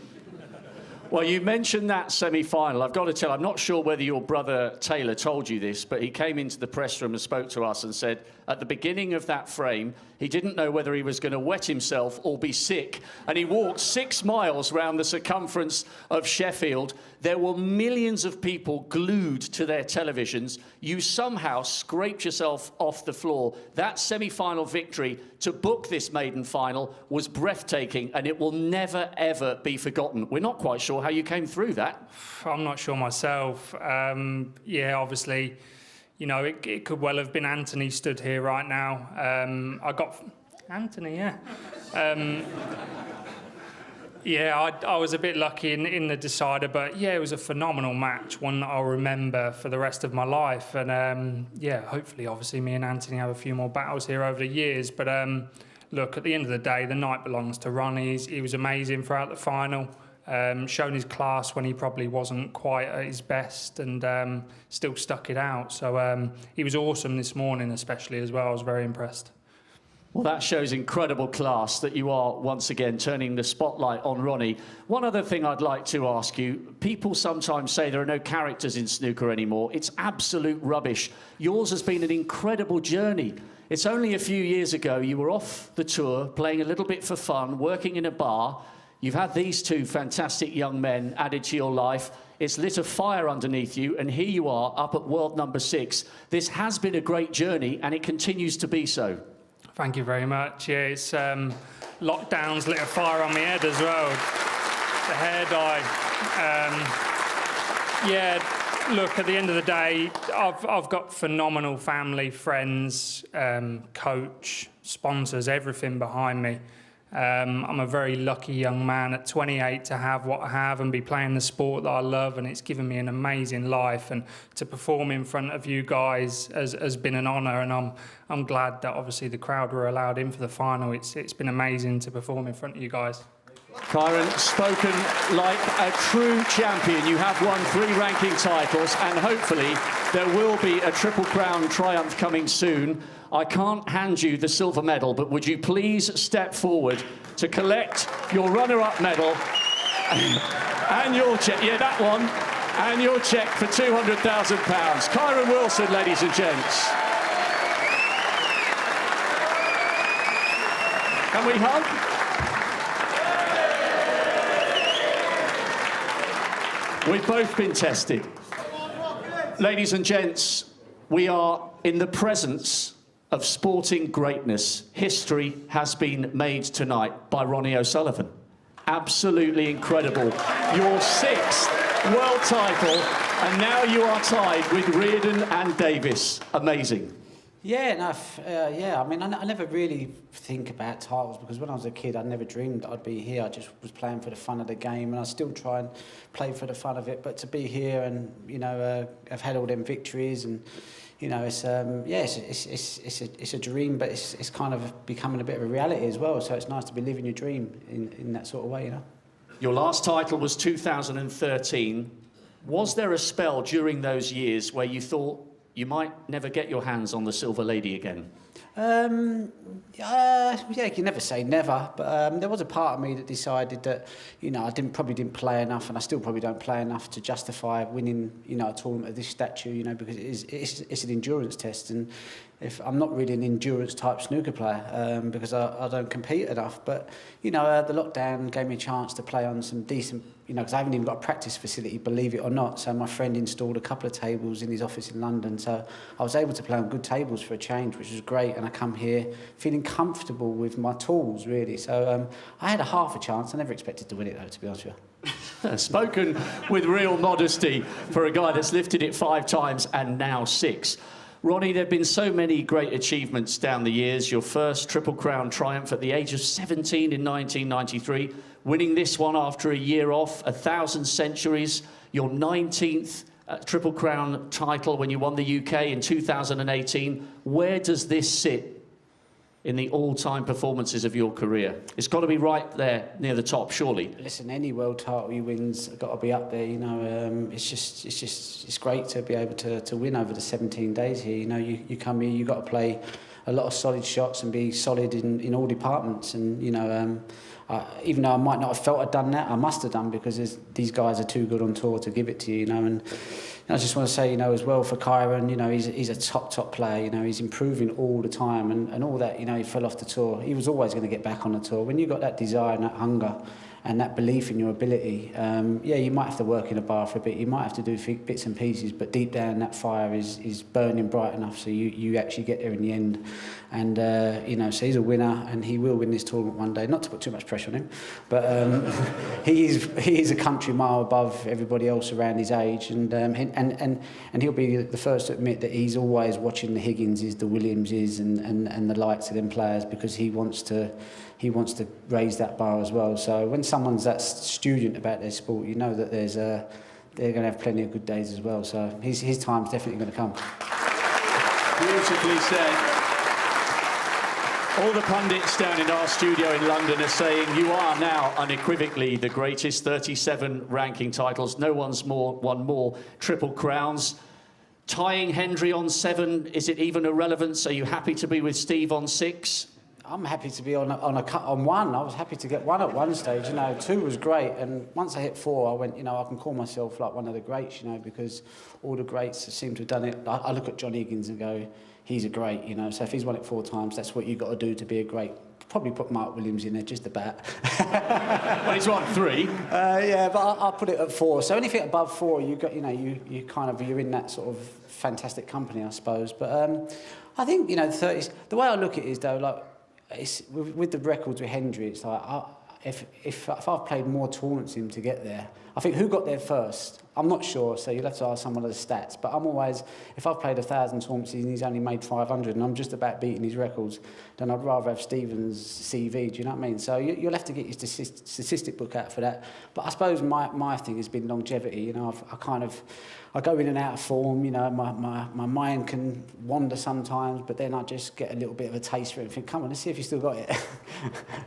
Well, you mentioned that semi-final. I've got to tell, I'm not sure whether your brother Taylor told you this, but he came into the press room and spoke to us and said at the beginning of that frame, he didn't know whether he was going to wet himself or be sick. And he walked 6 miles round the circumference of Sheffield. There were millions of people glued to their televisions. You somehow scraped yourself off the floor. That semi-final victory to book this maiden final was breathtaking, and it will never, ever be forgotten. We're not quite sure how you came through that. I'm not sure myself. Yeah, obviously, you know, it could well have been Anthony stood here right now. I got Anthony, yeah. Yeah, I was a bit lucky in the decider, but yeah, it was a phenomenal match, one that I'll remember for the rest of my life. And yeah, hopefully, obviously, me and Anthony have a few more battles here over the years. But look, at the end of the day, the night belongs to Ronnie. He was amazing throughout the final. Shown his class when he probably wasn't quite at his best, and still stuck it out. So he was awesome this morning, especially as well. I was very impressed. Well, that shows incredible class that you are once again turning the spotlight on Ronnie. One other thing I'd like to ask you, people sometimes say there are no characters in snooker anymore. It's absolute rubbish. Yours has been an incredible journey. It's only a few years ago you were off the tour, playing a little bit for fun, working in a bar. You've had these two fantastic young men added to your life. It's lit a fire underneath you, and here you are up at world number 6. This has been a great journey, and it continues to be so. Thank you very much. Yeah, it's lockdowns lit a fire on my head as well. The hair dye. Yeah, look, at the end of the day, I've got phenomenal family, friends, coach, sponsors, everything behind me. I'm a very lucky young man at 28 to have what I have and be playing the sport that I love, and it's given me an amazing life. And to perform in front of you guys has been an honour, and I'm glad that obviously the crowd were allowed in for the final. It's been amazing to perform in front of you guys. Kyron, spoken like a true champion. You have won 3 ranking titles, and hopefully there will be a Triple Crown triumph coming soon. I can't hand you the silver medal, but would you please step forward to collect your runner-up medal and your cheque, yeah, that one, and your cheque for £200,000. Kyron Wilson, ladies and gents. Can we hug? We've both been tested. Ladies and gents, we are in the presence of sporting greatness. History has been made tonight by Ronnie O'Sullivan. Absolutely incredible. Your 6th world title, and now you are tied with Reardon and Davis. Amazing. Yeah, no, yeah. I mean, I never really think about titles because when I was a kid, I never dreamed I'd be here. I just was playing for the fun of the game, and I still try and play for the fun of it. But to be here and I've had all them victories, and it's it's a dream, but it's kind of becoming a bit of a reality as well. So it's nice to be living your dream in that sort of way, Your last title was 2013. Was there a spell during those years where you thought you might never get your hands on the Silver Lady again? Yeah, you can never say never, but there was a part of me that decided that, I probably didn't play enough, and I still probably don't play enough to justify winning, a tournament of this stature, because it's an endurance test, and if I'm not really an endurance type snooker player because I don't compete enough. But the lockdown gave me a chance to play on some decent, because I haven't even got a practice facility, believe it or not. So my friend installed a couple of tables in his office in London, so I was able to play on good tables for a change, which was great. And I come here feeling comfortable with my tools, really. So I had a half a chance. I never expected to win it, though, to be honest with you. Spoken with real modesty for a guy that's lifted it 5 times and now 6. Ronnie, there have been so many great achievements down the years. Your first Triple Crown triumph at the age of 17 in 1993, winning this one after a year off, 1,000 centuries, your 19th Triple Crown title when you won the UK in 2018. Where does this sit in the all-time performances of your career? It's got to be right there near the top, surely. Listen, any world title you win's got to be up there. It's great to be able to win over the 17 days here. You come here, you've got to play a lot of solid shots and be solid in all departments. And you know, even though I might not have felt I'd done that, I must have done, because these guys are too good on tour to give it to you. You know, and I just want to say, you know, as well for Kyron, you know, he's a top player. You know, he's improving all the time, and all that. You know, he fell off the tour. He was always going to get back on the tour. When you got that desire and that hunger and that belief in your ability, yeah, you might have to work in a bar for a bit. You might have to do bits and pieces, but deep down that fire is burning bright enough, so you actually get there in the end. And you know, so he's a winner, and he will win this tournament one day. Not to put too much pressure on him, but he is a country mile above everybody else around his age, and he'll be the first to admit that he's always watching the Higginses, the Williamses, and the likes of them players, because he wants to raise that bar as well. So when someone's that student about their sport, you know that they're going to have plenty of good days as well. So his time's definitely going to come. Beautifully said. All the pundits down in our studio in London are saying you are now unequivocally the greatest. 37 ranking titles. No one's won more triple crowns. Tying Hendry on 7, is it even a relevance? Are you happy to be with Steve on 6? I'm happy to be on 1. I was happy to get 1 at one stage. You know, 2 was great, and once I hit 4, I went, you know, I can call myself like one of the greats. You know, because all the greats seem to have done it. I look at John Higgins and go, he's a great. You know, so if he's won it 4 times, that's what you got to do to be a great. Probably put Mark Williams in there just about. Well, he's won 3. Yeah, but I'll put it at 4. So anything above 4, you got, you know, you're in that sort of fantastic company, I suppose. But I think, you know, the 30s. The way I look at it is though, like. It's, with the records with Hendry, it's like if I've played more tournaments than him to get there, I think who got there first? I'm not sure, so you'll have to ask someone of the stats. But I'm always, if I've played 1,000 tournaments and he's only made 500, and I'm just about beating his records, then I'd rather have Stephen's CV. Do you know what I mean? So you'll have to get your statistic book out for that. But I suppose my thing has been longevity. You know, I go in and out of form. You know, my mind can wander sometimes, but then I just get a little bit of a taste for it and think, come on, let's see if you still got it,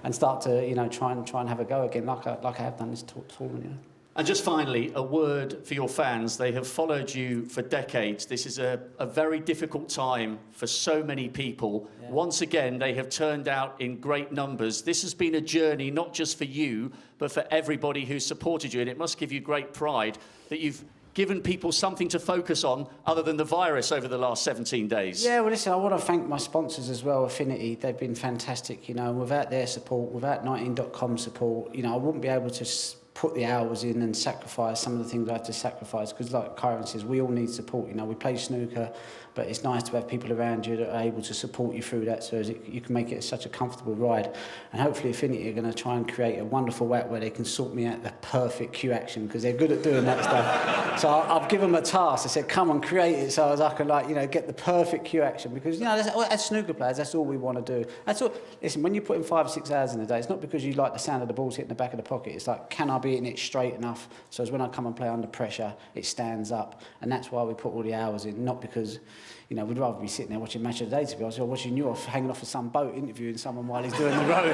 and start to, you know, try and have a go again, like I have done this tournament. You know. And just finally, a word for your fans. They have followed you for decades. This is a very difficult time for so many people. Yeah. Once again, they have turned out in great numbers. This has been a journey not just for you, but for everybody who supported you. And it must give you great pride that you've given people something to focus on other than the virus over the last 17 days. Yeah, well, listen, I want to thank my sponsors as well, Affinity. They've been fantastic, you know. Without their support, without 19.com support, you know, I wouldn't be able to put the hours in and sacrifice some of the things I have to sacrifice, because like Kyron says, we all need support. You know, we play snooker, but it's nice to have people around you that are able to support you through that, so you can make it such a comfortable ride. And hopefully Affinity are going to try and create a wonderful app where they can sort me out the perfect cue action, because they're good at doing that stuff. So I've given them a task. I said, come and create it so as I can, like, you know, get the perfect cue action, because, you know, as snooker players, that's all we want to do. That's all. Listen, when you put in 5 or 6 hours in a day, it's not because you like the sound of the balls hitting the back of the pocket. It's like, can I be hitting it straight enough so as when I come and play under pressure, it stands up? And that's why we put all the hours in, not because, you know, we'd rather be sitting there watching Match of the Day, to be honest, or watching you hanging off of some boat interviewing someone while he's doing the rowing.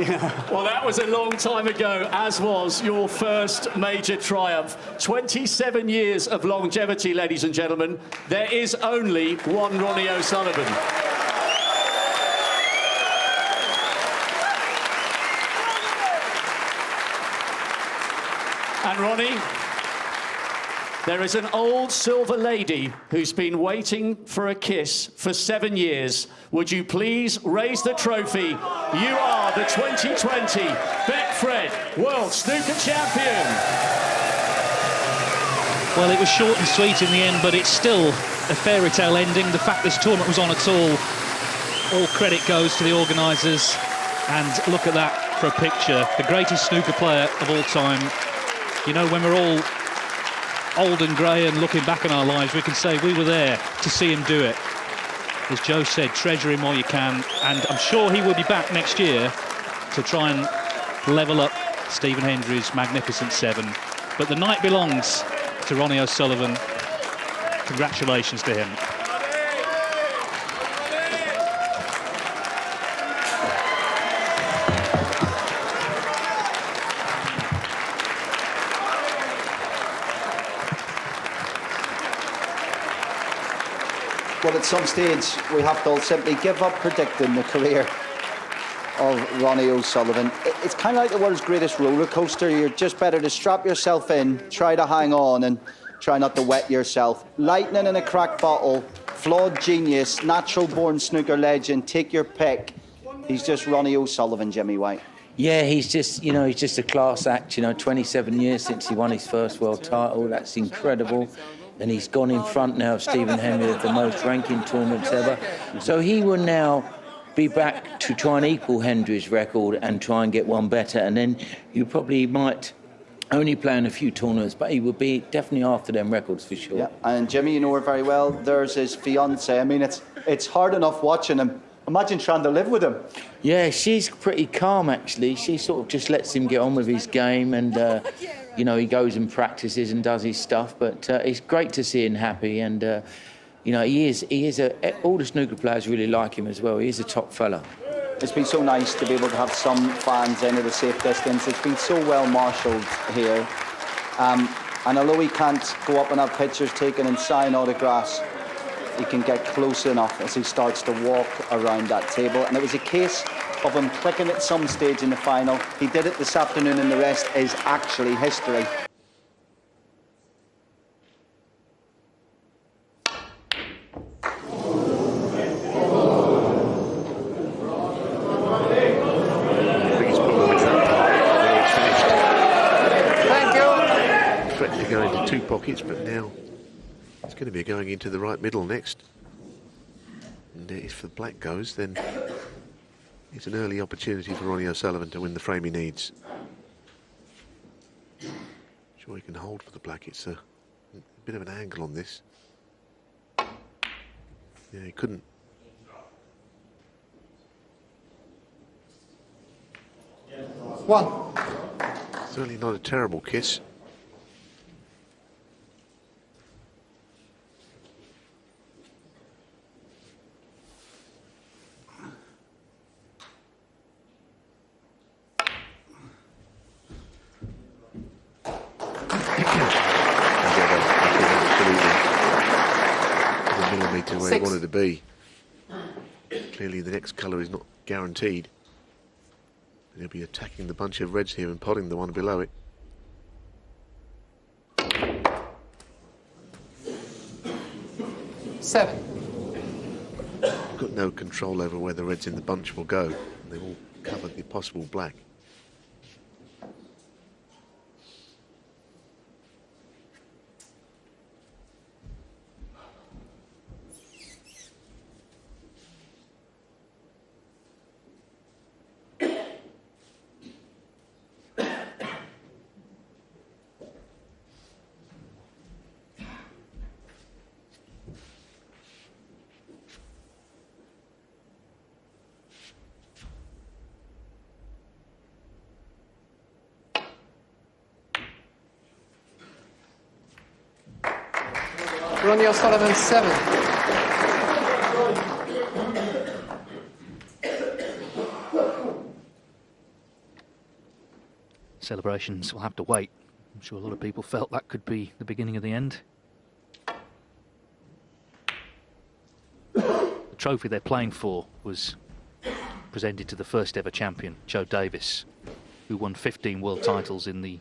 You know? Well, that was a long time ago, as was your first major triumph. 27 years of longevity, ladies and gentlemen. There is only one Ronnie O'Sullivan. And Ronnie, there is an old silver lady who's been waiting for a kiss for 7 years. Would you please raise the trophy? You are the 2020 Betfred World Snooker Champion. Well, it was short and sweet in the end, but it's still a fairy tale ending. The fact this tournament was on at all credit goes to the organisers. And look at that for a picture. The greatest snooker player of all time. You know, when we're all old and grey and looking back on our lives, we can say we were there to see him do it. As Joe said, treasure him while you can, and I'm sure he will be back next year to try and level up Stephen Hendry's magnificent 7. But the night belongs to Ronnie O'Sullivan. Congratulations to him. Well, at some stage, we have to all simply give up predicting the career of Ronnie O'Sullivan. It's kind of like the world's greatest roller coaster. You're just better to strap yourself in, try to hang on, and try not to wet yourself. Lightning in a cracked bottle, flawed genius, natural-born snooker legend, take your pick. He's just Ronnie O'Sullivan, Jimmy White. Yeah, he's just a class act, 27 years since he won his first world title. That's incredible. And he's gone in front now of Stephen Henry with the most ranking tournaments ever. So he will now be back to try and equal Hendry's record and try and get one better. And then you probably might only play in a few tournaments, but he will be definitely after them records for sure. Yeah, and Jimmy, you know her very well. There's his fiancée. I mean, it's hard enough watching him. Imagine trying to live with him. Yeah, she's pretty calm, actually. She sort of just lets him get on with his game and, he goes and practices and does his stuff. But it's great to see him happy and, all the snooker players really like him as well. He is a top fella. It's been so nice to be able to have some fans in at a safe distance. It's been so well marshalled here. And although he can't go up and have pictures taken and sign autographs, he can get close enough as he starts to walk around that table. And it was a case of him clicking at some stage in the final. He did it this afternoon, and the rest is actually history. Threatened to go into two pockets, but now it's going to be going into the right middle next. And if the black goes, then it's an early opportunity for Ronnie O'Sullivan to win the frame he needs. Sure he can hold for the black. It's a bit of an angle on this. Yeah, he couldn't. One. Certainly not a terrible kiss. Where he wanted to be. Clearly the next colour is not guaranteed. And he'll be attacking the bunch of reds here and potting the one below it. Seven. Got no control over where the reds in the bunch will go. They've all covered the possible black. Ronnie O'Sullivan, 7. Celebrations will have to wait. I'm sure a lot of people felt that could be the beginning of the end. The trophy they're playing for was presented to the first ever champion, Joe Davis, who won 15 world titles in the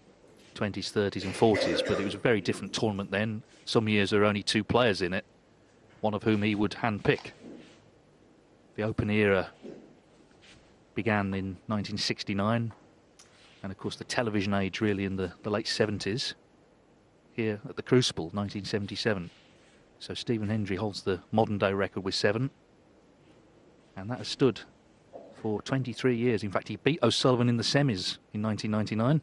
20s, 30s and 40s, but it was a very different tournament then. Some years there were only 2 players in it, one of whom he would handpick. The Open era began in 1969, and of course the television age really in the late 70s, here at the Crucible, 1977. So Stephen Hendry holds the modern day record with 7, and that has stood for 23 years. In fact, he beat O'Sullivan in the semis in 1999.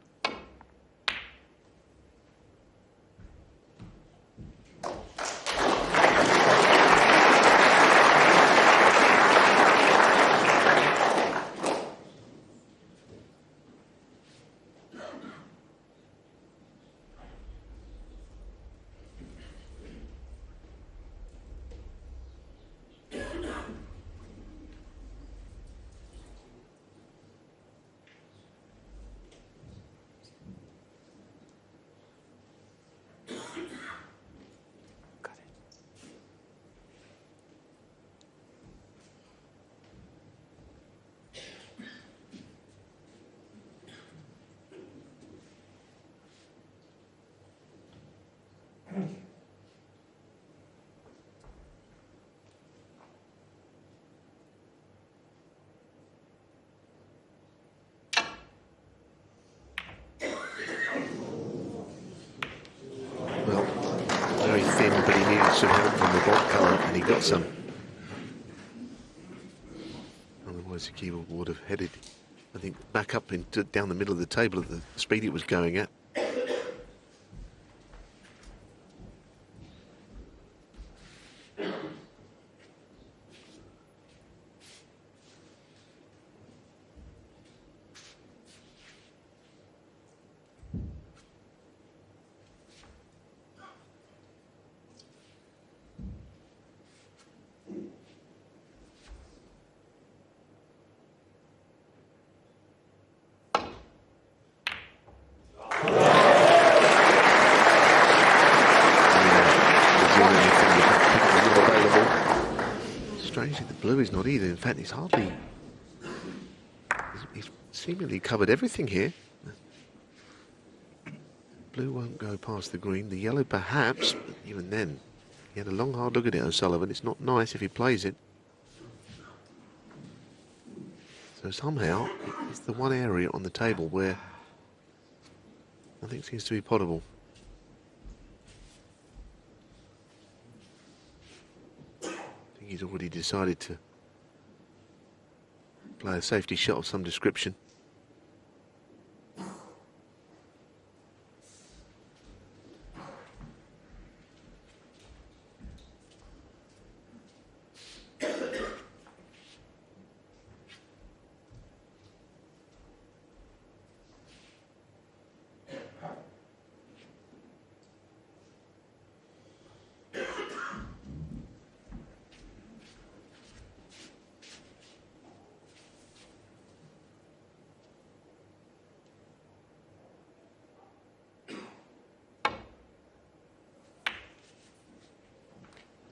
spot colour, and he got some. Otherwise, the keyboard would have headed, I think, back up into down the middle of the table at the speed it was going at. Strangely, the blue is not either. In fact, he's hardly... He's seemingly covered everything here. Blue won't go past the green. The yellow perhaps, but even then, he had a long, hard look at it, O'Sullivan. It's not nice if he plays it. So somehow, it's the one area on the table where nothing seems to be potable. He's already decided to play a safety shot of some description.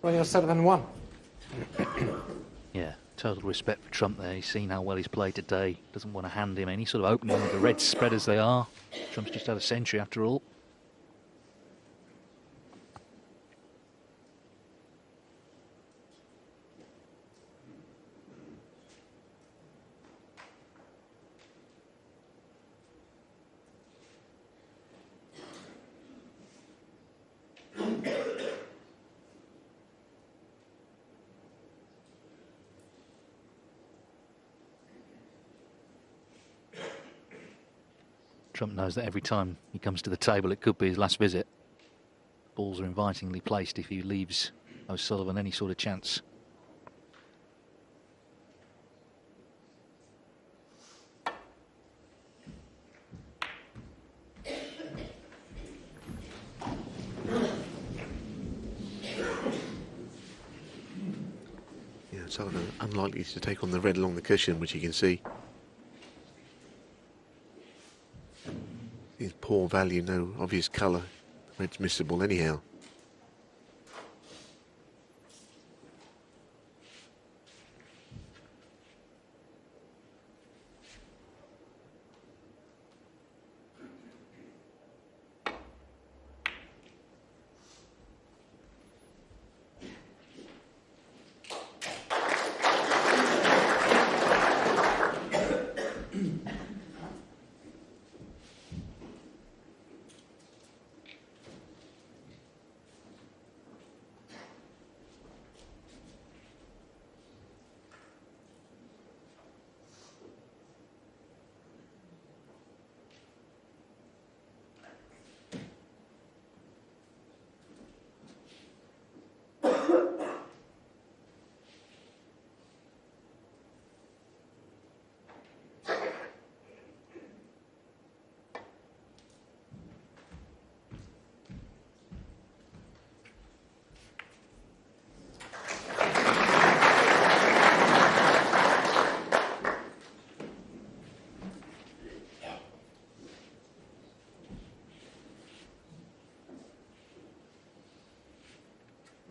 Ronnie O'Sullivan 1. Yeah, total respect for Trump there. He's seen how well he's played today. Doesn't want to hand him any sort of opening with the reds spread as they are. Trump's just had a century after all. Trump knows that every time he comes to the table, it could be his last visit. Balls are invitingly placed if he leaves O'Sullivan any sort of chance. Yeah, O'Sullivan unlikely to take on the red along the cushion, which you can see. Is poor value, no obvious colour. Red's missable anyhow.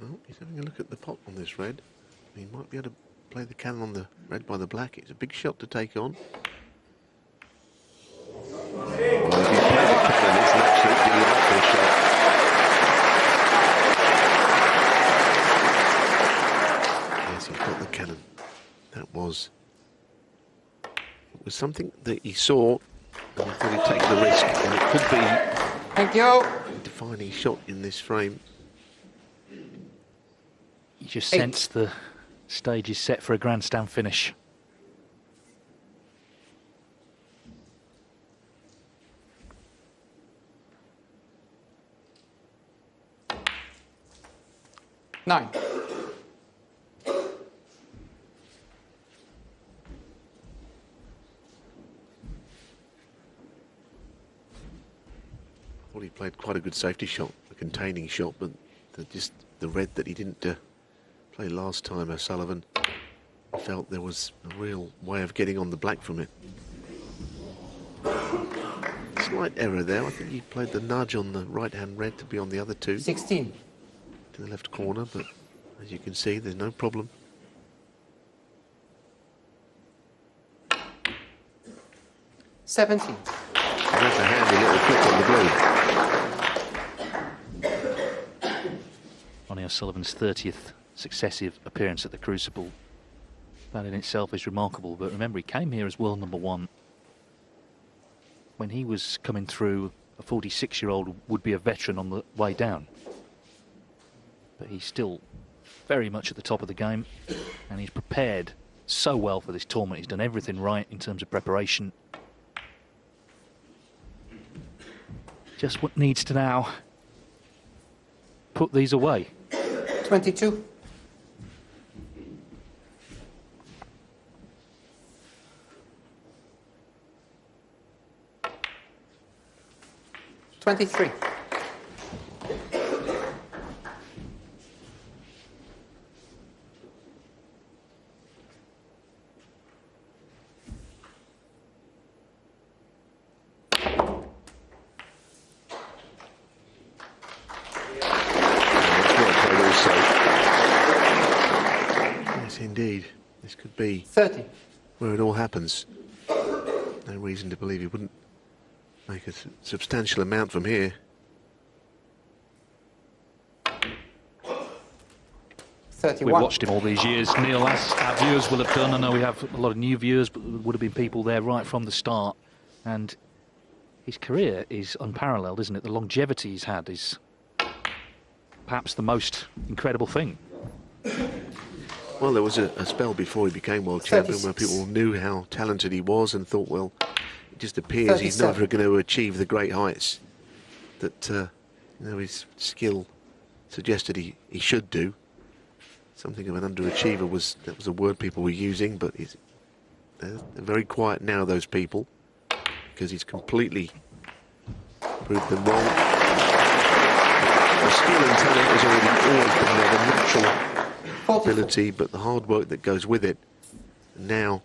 Well, he's having a look at the pot on this red. He might be able to play the cannon on the red by the black. It's a big shot to take on. Well, if he plays the cannon, it's an absolute delightful shot. Yes, he's got the cannon. That was... It was something that he saw, and he thought he'd take the risk, and it could be... Thank you. ...a defining shot in this frame. You just sense the stage is set for a grandstand finish. Nine. I thought he played quite a good safety shot, a containing shot, but just the red that he didn't play last time, O'Sullivan felt there was a real way of getting on the black from it. Slight error there. I think he played the nudge on the right-hand red to be on the other two. 16. To the left corner, but as you can see, there's no problem. 17. That's a handy little flick on the blue. Ronnie O'Sullivan's 30th successive appearance at the Crucible. That in itself is remarkable, but remember, he came here as world #1. When he was coming through, a 46-year-old would be a veteran on the way down. But he's still very much at the top of the game, and he's prepared so well for this tournament. He's done everything right in terms of preparation. Just what needs to now put these away. 22. 23. Yes, indeed. This could be 30. Where it all happens. No reason to believe he wouldn't make a substantial amount from here. 31. We've watched him all these years, Neil, as our viewers will have done. I know we have a lot of new viewers, but there would have been people there right from the start. And his career is unparalleled, isn't it? The longevity he's had is perhaps the most incredible thing. Well, there was a spell before he became world champion where people knew how talented he was and thought, well, it just appears he's never going to achieve the great heights that you know, his skill suggested he should do. Something of an underachiever that was a word people were using, but they're very quiet now, those people, because he's completely proved them wrong. The skill and talent has always been there, the natural ability, but the hard work that goes with it. And now,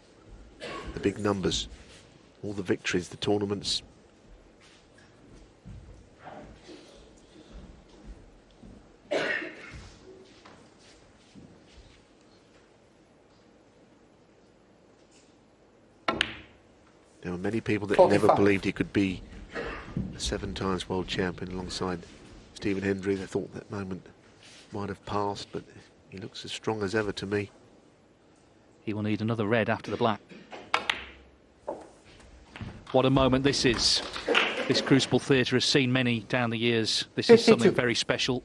the big numbers, all the victories, the tournaments. There were many people that 45. never believed he could be a 7 times world champion alongside Stephen Hendry. They thought that moment might have passed, but he looks as strong as ever to me. He will need another red after the black. What a moment this is. This Crucible Theatre has seen many down the years. This is something very special,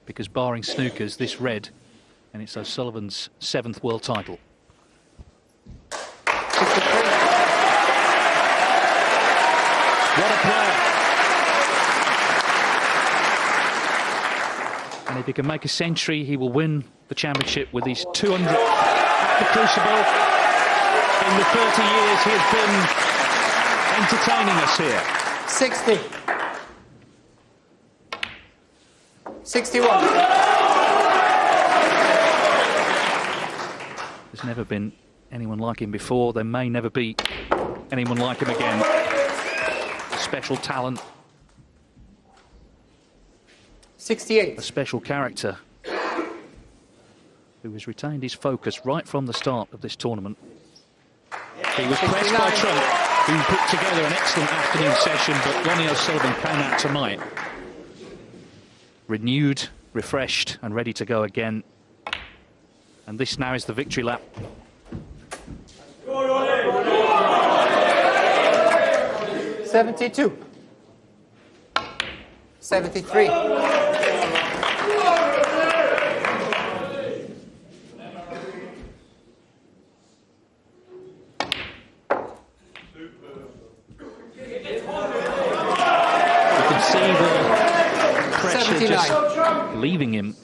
because barring snookers, this red, and it's O'Sullivan's 7th world title. What a player. And if he can make a century, he will win the championship with his 200 at the Crucible. In the 30 years he has been entertaining us here. 60. 61. There's never been anyone like him before. There may never be anyone like him again. A special talent. 68. A special character who has retained his focus right from the start of this tournament. He was pressed by Trump, who put together an excellent afternoon session, but Ronnie O'Sullivan came out tonight renewed, refreshed and ready to go again. And this now is the victory lap. 72. 73. just leaving him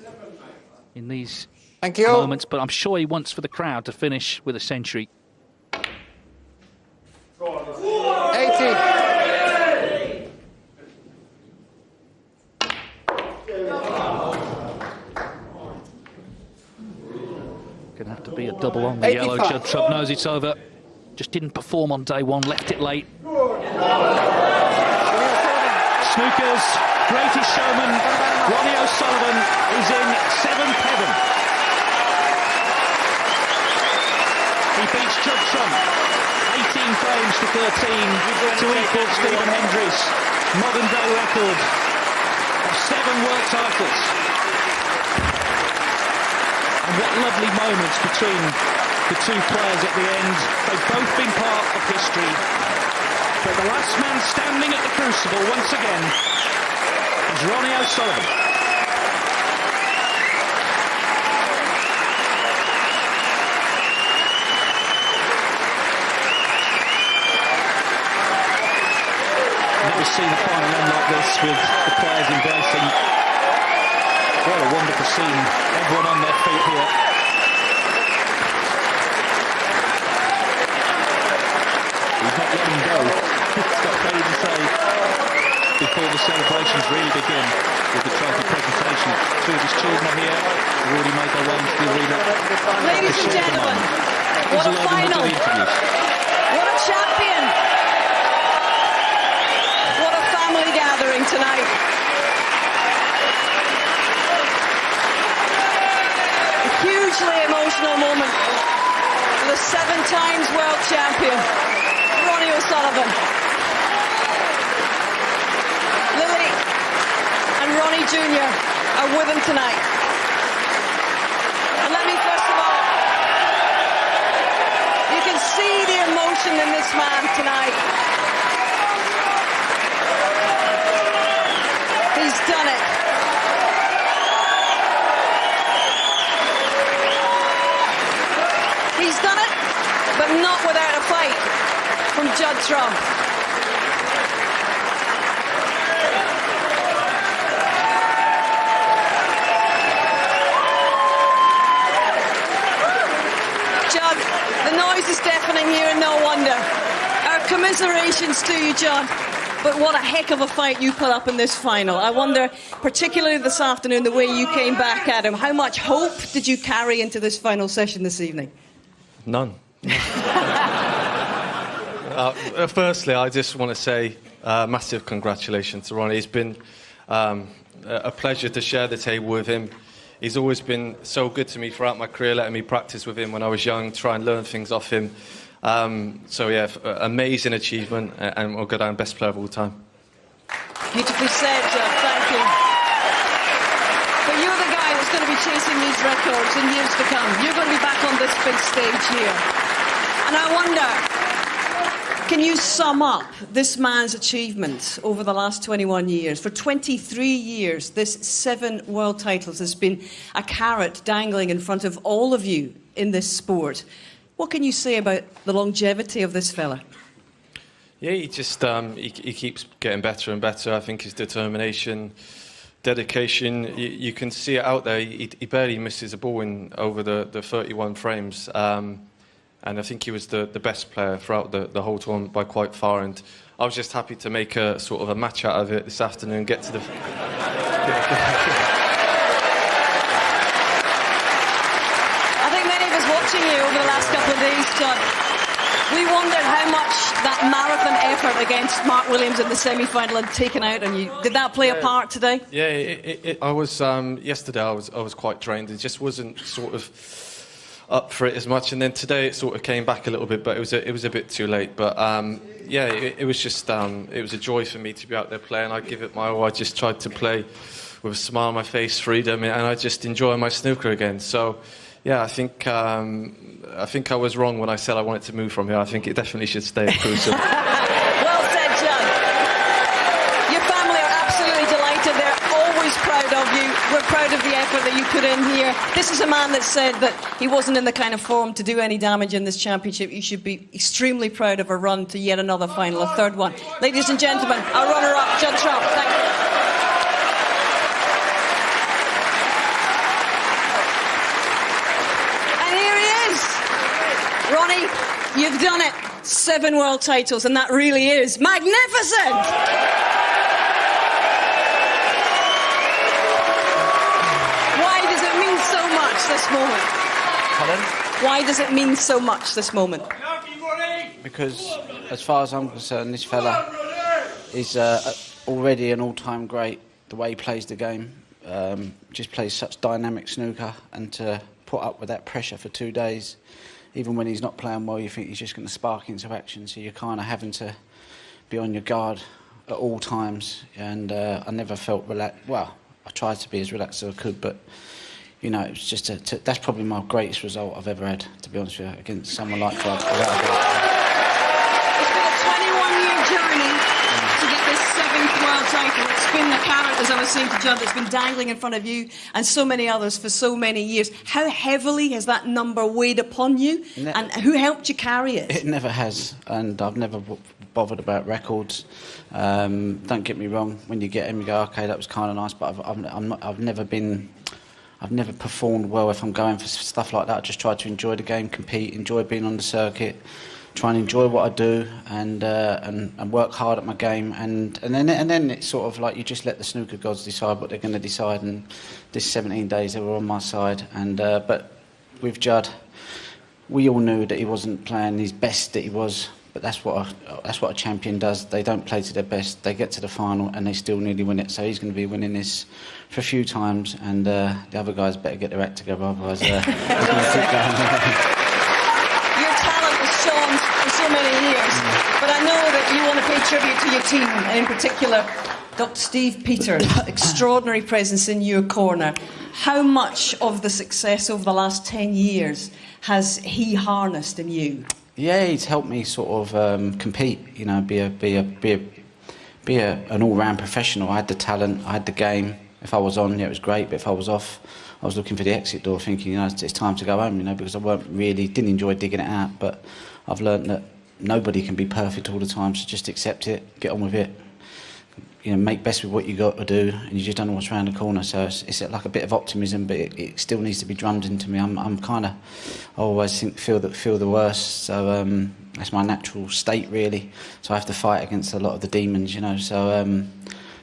in these moments, but I'm sure he wants for the crowd to finish with a century. 80. Gonna have to be a double on the yellow. Judd Trump knows it's over. Just didn't perform on day one, left it late. Snooker's greatest showman, Ronnie O'Sullivan, is in seventh heaven. He beats Judd Trump 18 frames to 13 to equal Stephen Hendry's modern day record of 7 world titles. And what lovely moments between the two players at the end. They've both been part of history. But the last man standing at the crucible once again is Ronnie O'Sullivan. Never seen a final end like this with the players embracing. What a wonderful scene. Everyone on their feet here. He's not letting go. He's got plenty to say before the celebrations really begin with the trophy presentation. Two of his children are here. They've already made their way into the arena. Ladies and gentlemen, what a final. What a champion. What a family gathering tonight. A hugely emotional moment for the 7 times world champion, Ronnie O'Sullivan. Lily and Ronnie Jr. are with him tonight. And let me first of all, you can see the emotion in this man tonight. He's done it. He's done it, but not without a fight from Judd Trump. Judd, the noise is deafening here and no wonder. Our commiserations to you, Judd. But what a heck of a fight you put up in this final. I wonder, particularly this afternoon, the way you came back at him, how much hope did you carry into this final session this evening? None. Firstly, I just want to say massive congratulations to Ronnie. It's been a pleasure to share the table with him. He's always been so good to me throughout my career, letting me practice with him when I was young, try and learn things off him. So yeah, amazing achievement, and we'll go down best player of all time. Beautifully said, Judd. Thank you. But you're the guy that's going to be chasing these records in years to come. You're going to be back on this big stage here. And I wonder, can you sum up this man's achievement over the last 21 years? For 23 years, this 7 world titles has been a carrot dangling in front of all of you in this sport. What can you say about the longevity of this fella? Yeah, he just he keeps getting better and better. I think his determination, dedication, you can see it out there. He barely misses a ball in over the 31 frames. And I think he was the best player throughout the whole tournament by quite far. And I was just happy to make a sort of a match out of it this afternoon, get to the... I think many of us watching you over the last couple of days, Judd, we wondered how much that marathon effort against Mark Williams in the semi-final had taken out on you. Did that play a part today? Yeah, I was... yesterday I was quite drained. It just wasn't sort of up for it as much, and then today it sort of came back a little bit, but it was a bit too late. But yeah, it was just it was a joy for me to be out there playing. I give it my all. I just tried to play with a smile on my face, freedom, and I just enjoy my snooker again. So yeah, I think I was wrong when I said I wanted to move from here. I think it definitely should stay at Crucible. Well said, Judd. Your family are absolutely delighted. They're always proud of you. We're proud of the effort that you put in here. This is a man that said that he wasn't in the kind of form to do any damage in this championship. You should be extremely proud of a run to yet another final, a third one. Ladies and gentlemen, our runner-up, Judd Trump. Thank you. Ronnie, you've done it. 7 world titles, and that really is magnificent. Why does it mean so much this moment? Pardon? Why does it mean so much this moment? Because, as far as I'm concerned, this fella is already an all-time great. The way he plays the game, just plays such dynamic snooker, and to put up with that pressure for 2 days, even when he's not playing well, you think he's just going to spark into action. So you're kind of having to be on your guard at all times. And I never felt relaxed. Well, I tried to be as relaxed as I could, but you know, it was just that's probably my greatest result I've ever had, to be honest with you, against someone like Fred. It's been a 21-year journey to get this 7th world title. It's been the carrot, as I was saying to Judd, that's been dangling in front of you and so many others for so many years. How heavily has that number weighed upon you, and who helped you carry it? It never has, and I've never bothered about records. Don't get me wrong, when you get him, you go, OK, that was kind of nice, but I've never performed well if I'm going for stuff like that. I just try to enjoy the game, compete, enjoy being on the circuit, try and enjoy what I do, and work hard at my game, and then it's sort of like you just let the snooker gods decide what they're going to decide. And this 17 days they were on my side, and but with Judd, we all knew that he wasn't playing his best that he was. But that's what a champion does. They don't play to their best. They get to the final and they still nearly win it. So he's going to be winning this for a few times, and the other guys better get their act together, otherwise it's going to keep going. Your talent has shown for so many years, but I know that you want to pay tribute to your team, and in particular, Dr. Steve Peters, extraordinary presence in your corner. How much of the success over the last 10 years has he harnessed in you? Yeah, he's helped me sort of compete. You know, be an all-round professional. I had the talent, I had the game. If I was on, yeah, it was great. But if I was off, I was looking for the exit door, thinking, you know, it's time to go home. You know, because I didn't enjoy digging it out. But I've learned that nobody can be perfect all the time. So just accept it, get on with it. You know, make best with what you got to do, and you just don't know what's around the corner. So it's like a bit of optimism, but it still needs to be drummed into me. I'm kind of, I always feel the worst. So that's my natural state, really. So I have to fight against a lot of the demons, you know. So,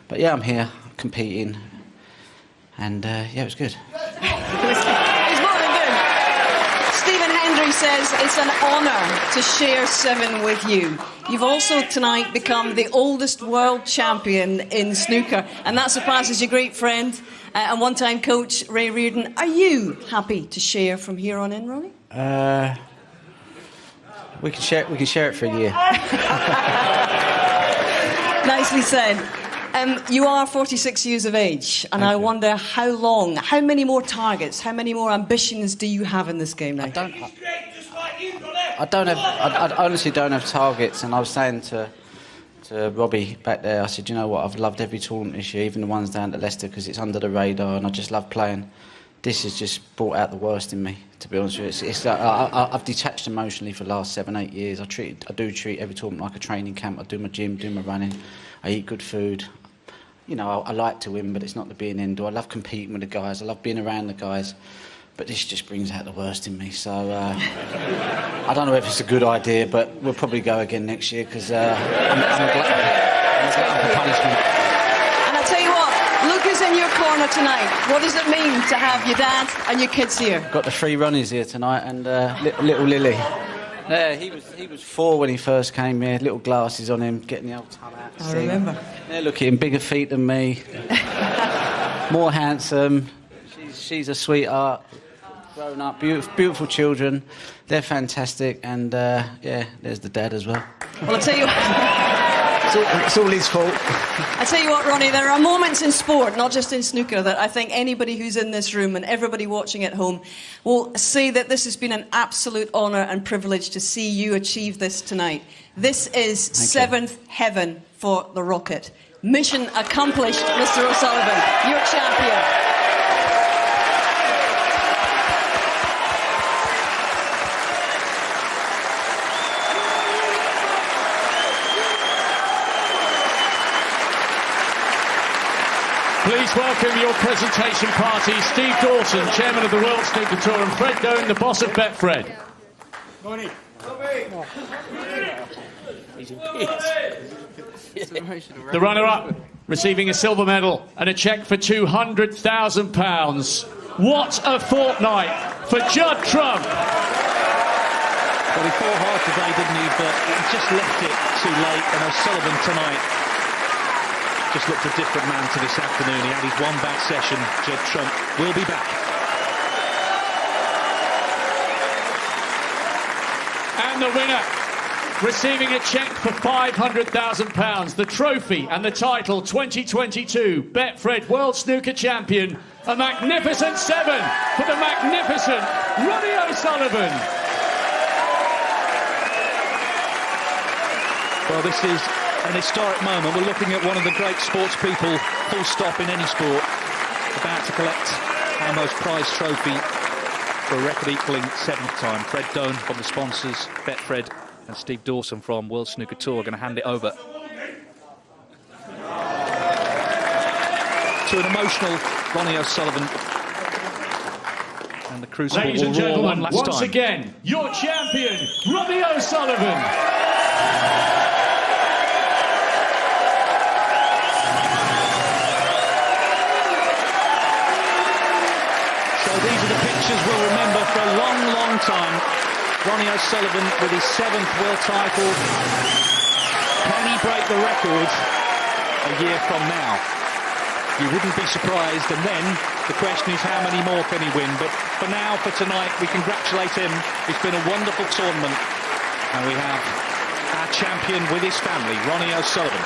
but yeah, I'm here competing, and yeah, it was good. It's more than good. Stephen Hendry says it's an honour to share 7 with you. You've also tonight become the oldest world champion in snooker, and that surpasses your great friend and one-time coach Ray Reardon. Are you happy to share from here on in, Ronnie? We can share it for a year. Nicely said. You are 46 years of age, and I wonder how many more targets, how many more ambitions do you have in this game now? I honestly don't have targets, and I was saying to Robbie back there, I said, you know what, I've loved every tournament this year, even the ones down at Leicester, because it's under the radar, and I just love playing. This has just brought out the worst in me, to be honest with you. I've detached emotionally for the last 7-8 years. I do treat every tournament like a training camp. I do my gym, do my running, I eat good food. You know, I like to win, but it's not the be and end all. I love competing with the guys, I love being around the guys. But this just brings out the worst in me, so I don't know if it's a good idea, but we'll probably go again next year, because I'm glad for punishment. And I'll tell you what, look who's in your corner tonight. What does it mean to have your dad and your kids here? Got the 3 Ronnies here tonight, and little Lily. Yeah, he was 4 when he first came here, little glasses on him, getting the old ton out. I remember. Yeah, look at him, bigger feet than me, more handsome. She's a sweetheart. Grown up, beautiful children. They're fantastic, and yeah, there's the dad as well. Well, I'll tell you it's all his fault. I tell you what, Ronnie, there are moments in sport, not just in snooker, that I think anybody who's in this room and everybody watching at home will say that this has been an absolute honour and privilege to see you achieve this tonight. This is 7th heaven for the Rocket. Mission accomplished, Mr. O'Sullivan. You're champion. Please welcome your presentation party, Steve Dawson, Chairman of the World Snooker Tour, and Fred Doan, the boss of Betfred. Ronnie. The runner-up receiving a silver medal and a cheque for £200,000. What a fortnight for Judd Trump. Well, he fought hard today, didn't he? But he just left it too late. And O'Sullivan tonight just looked a different man to this afternoon. He had his one bad session. Judd Trump will be back. And the winner, receiving a cheque for £500,000, the trophy and the title 2022 Betfred World Snooker Champion, a magnificent 7 for the magnificent Ronnie O'Sullivan. Well, this is an historic moment. We're looking at one of the great sports people, full stop, in any sport, about to collect our most prized trophy for a record-equalling 7th time. Fred Doan from the sponsors, Betfred, and Steve Dawson from World Snooker Tour are going to hand it over to an emotional Ronnie O'Sullivan. And the crucible Ladies and will roar one gentlemen, last once time. again, your champion, Ronnie O'Sullivan. So these are the pictures we'll remember for a long, long time. Ronnie O'Sullivan with his 7th world title. Can he break the record a year from now? You wouldn't be surprised, and then the question is how many more can he win? But for now, for tonight, we congratulate him. It's been a wonderful tournament, and we have our champion with his family, Ronnie O'Sullivan.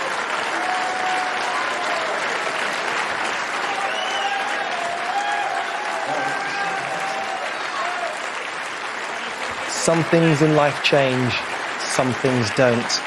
Some things in life change, some things don't.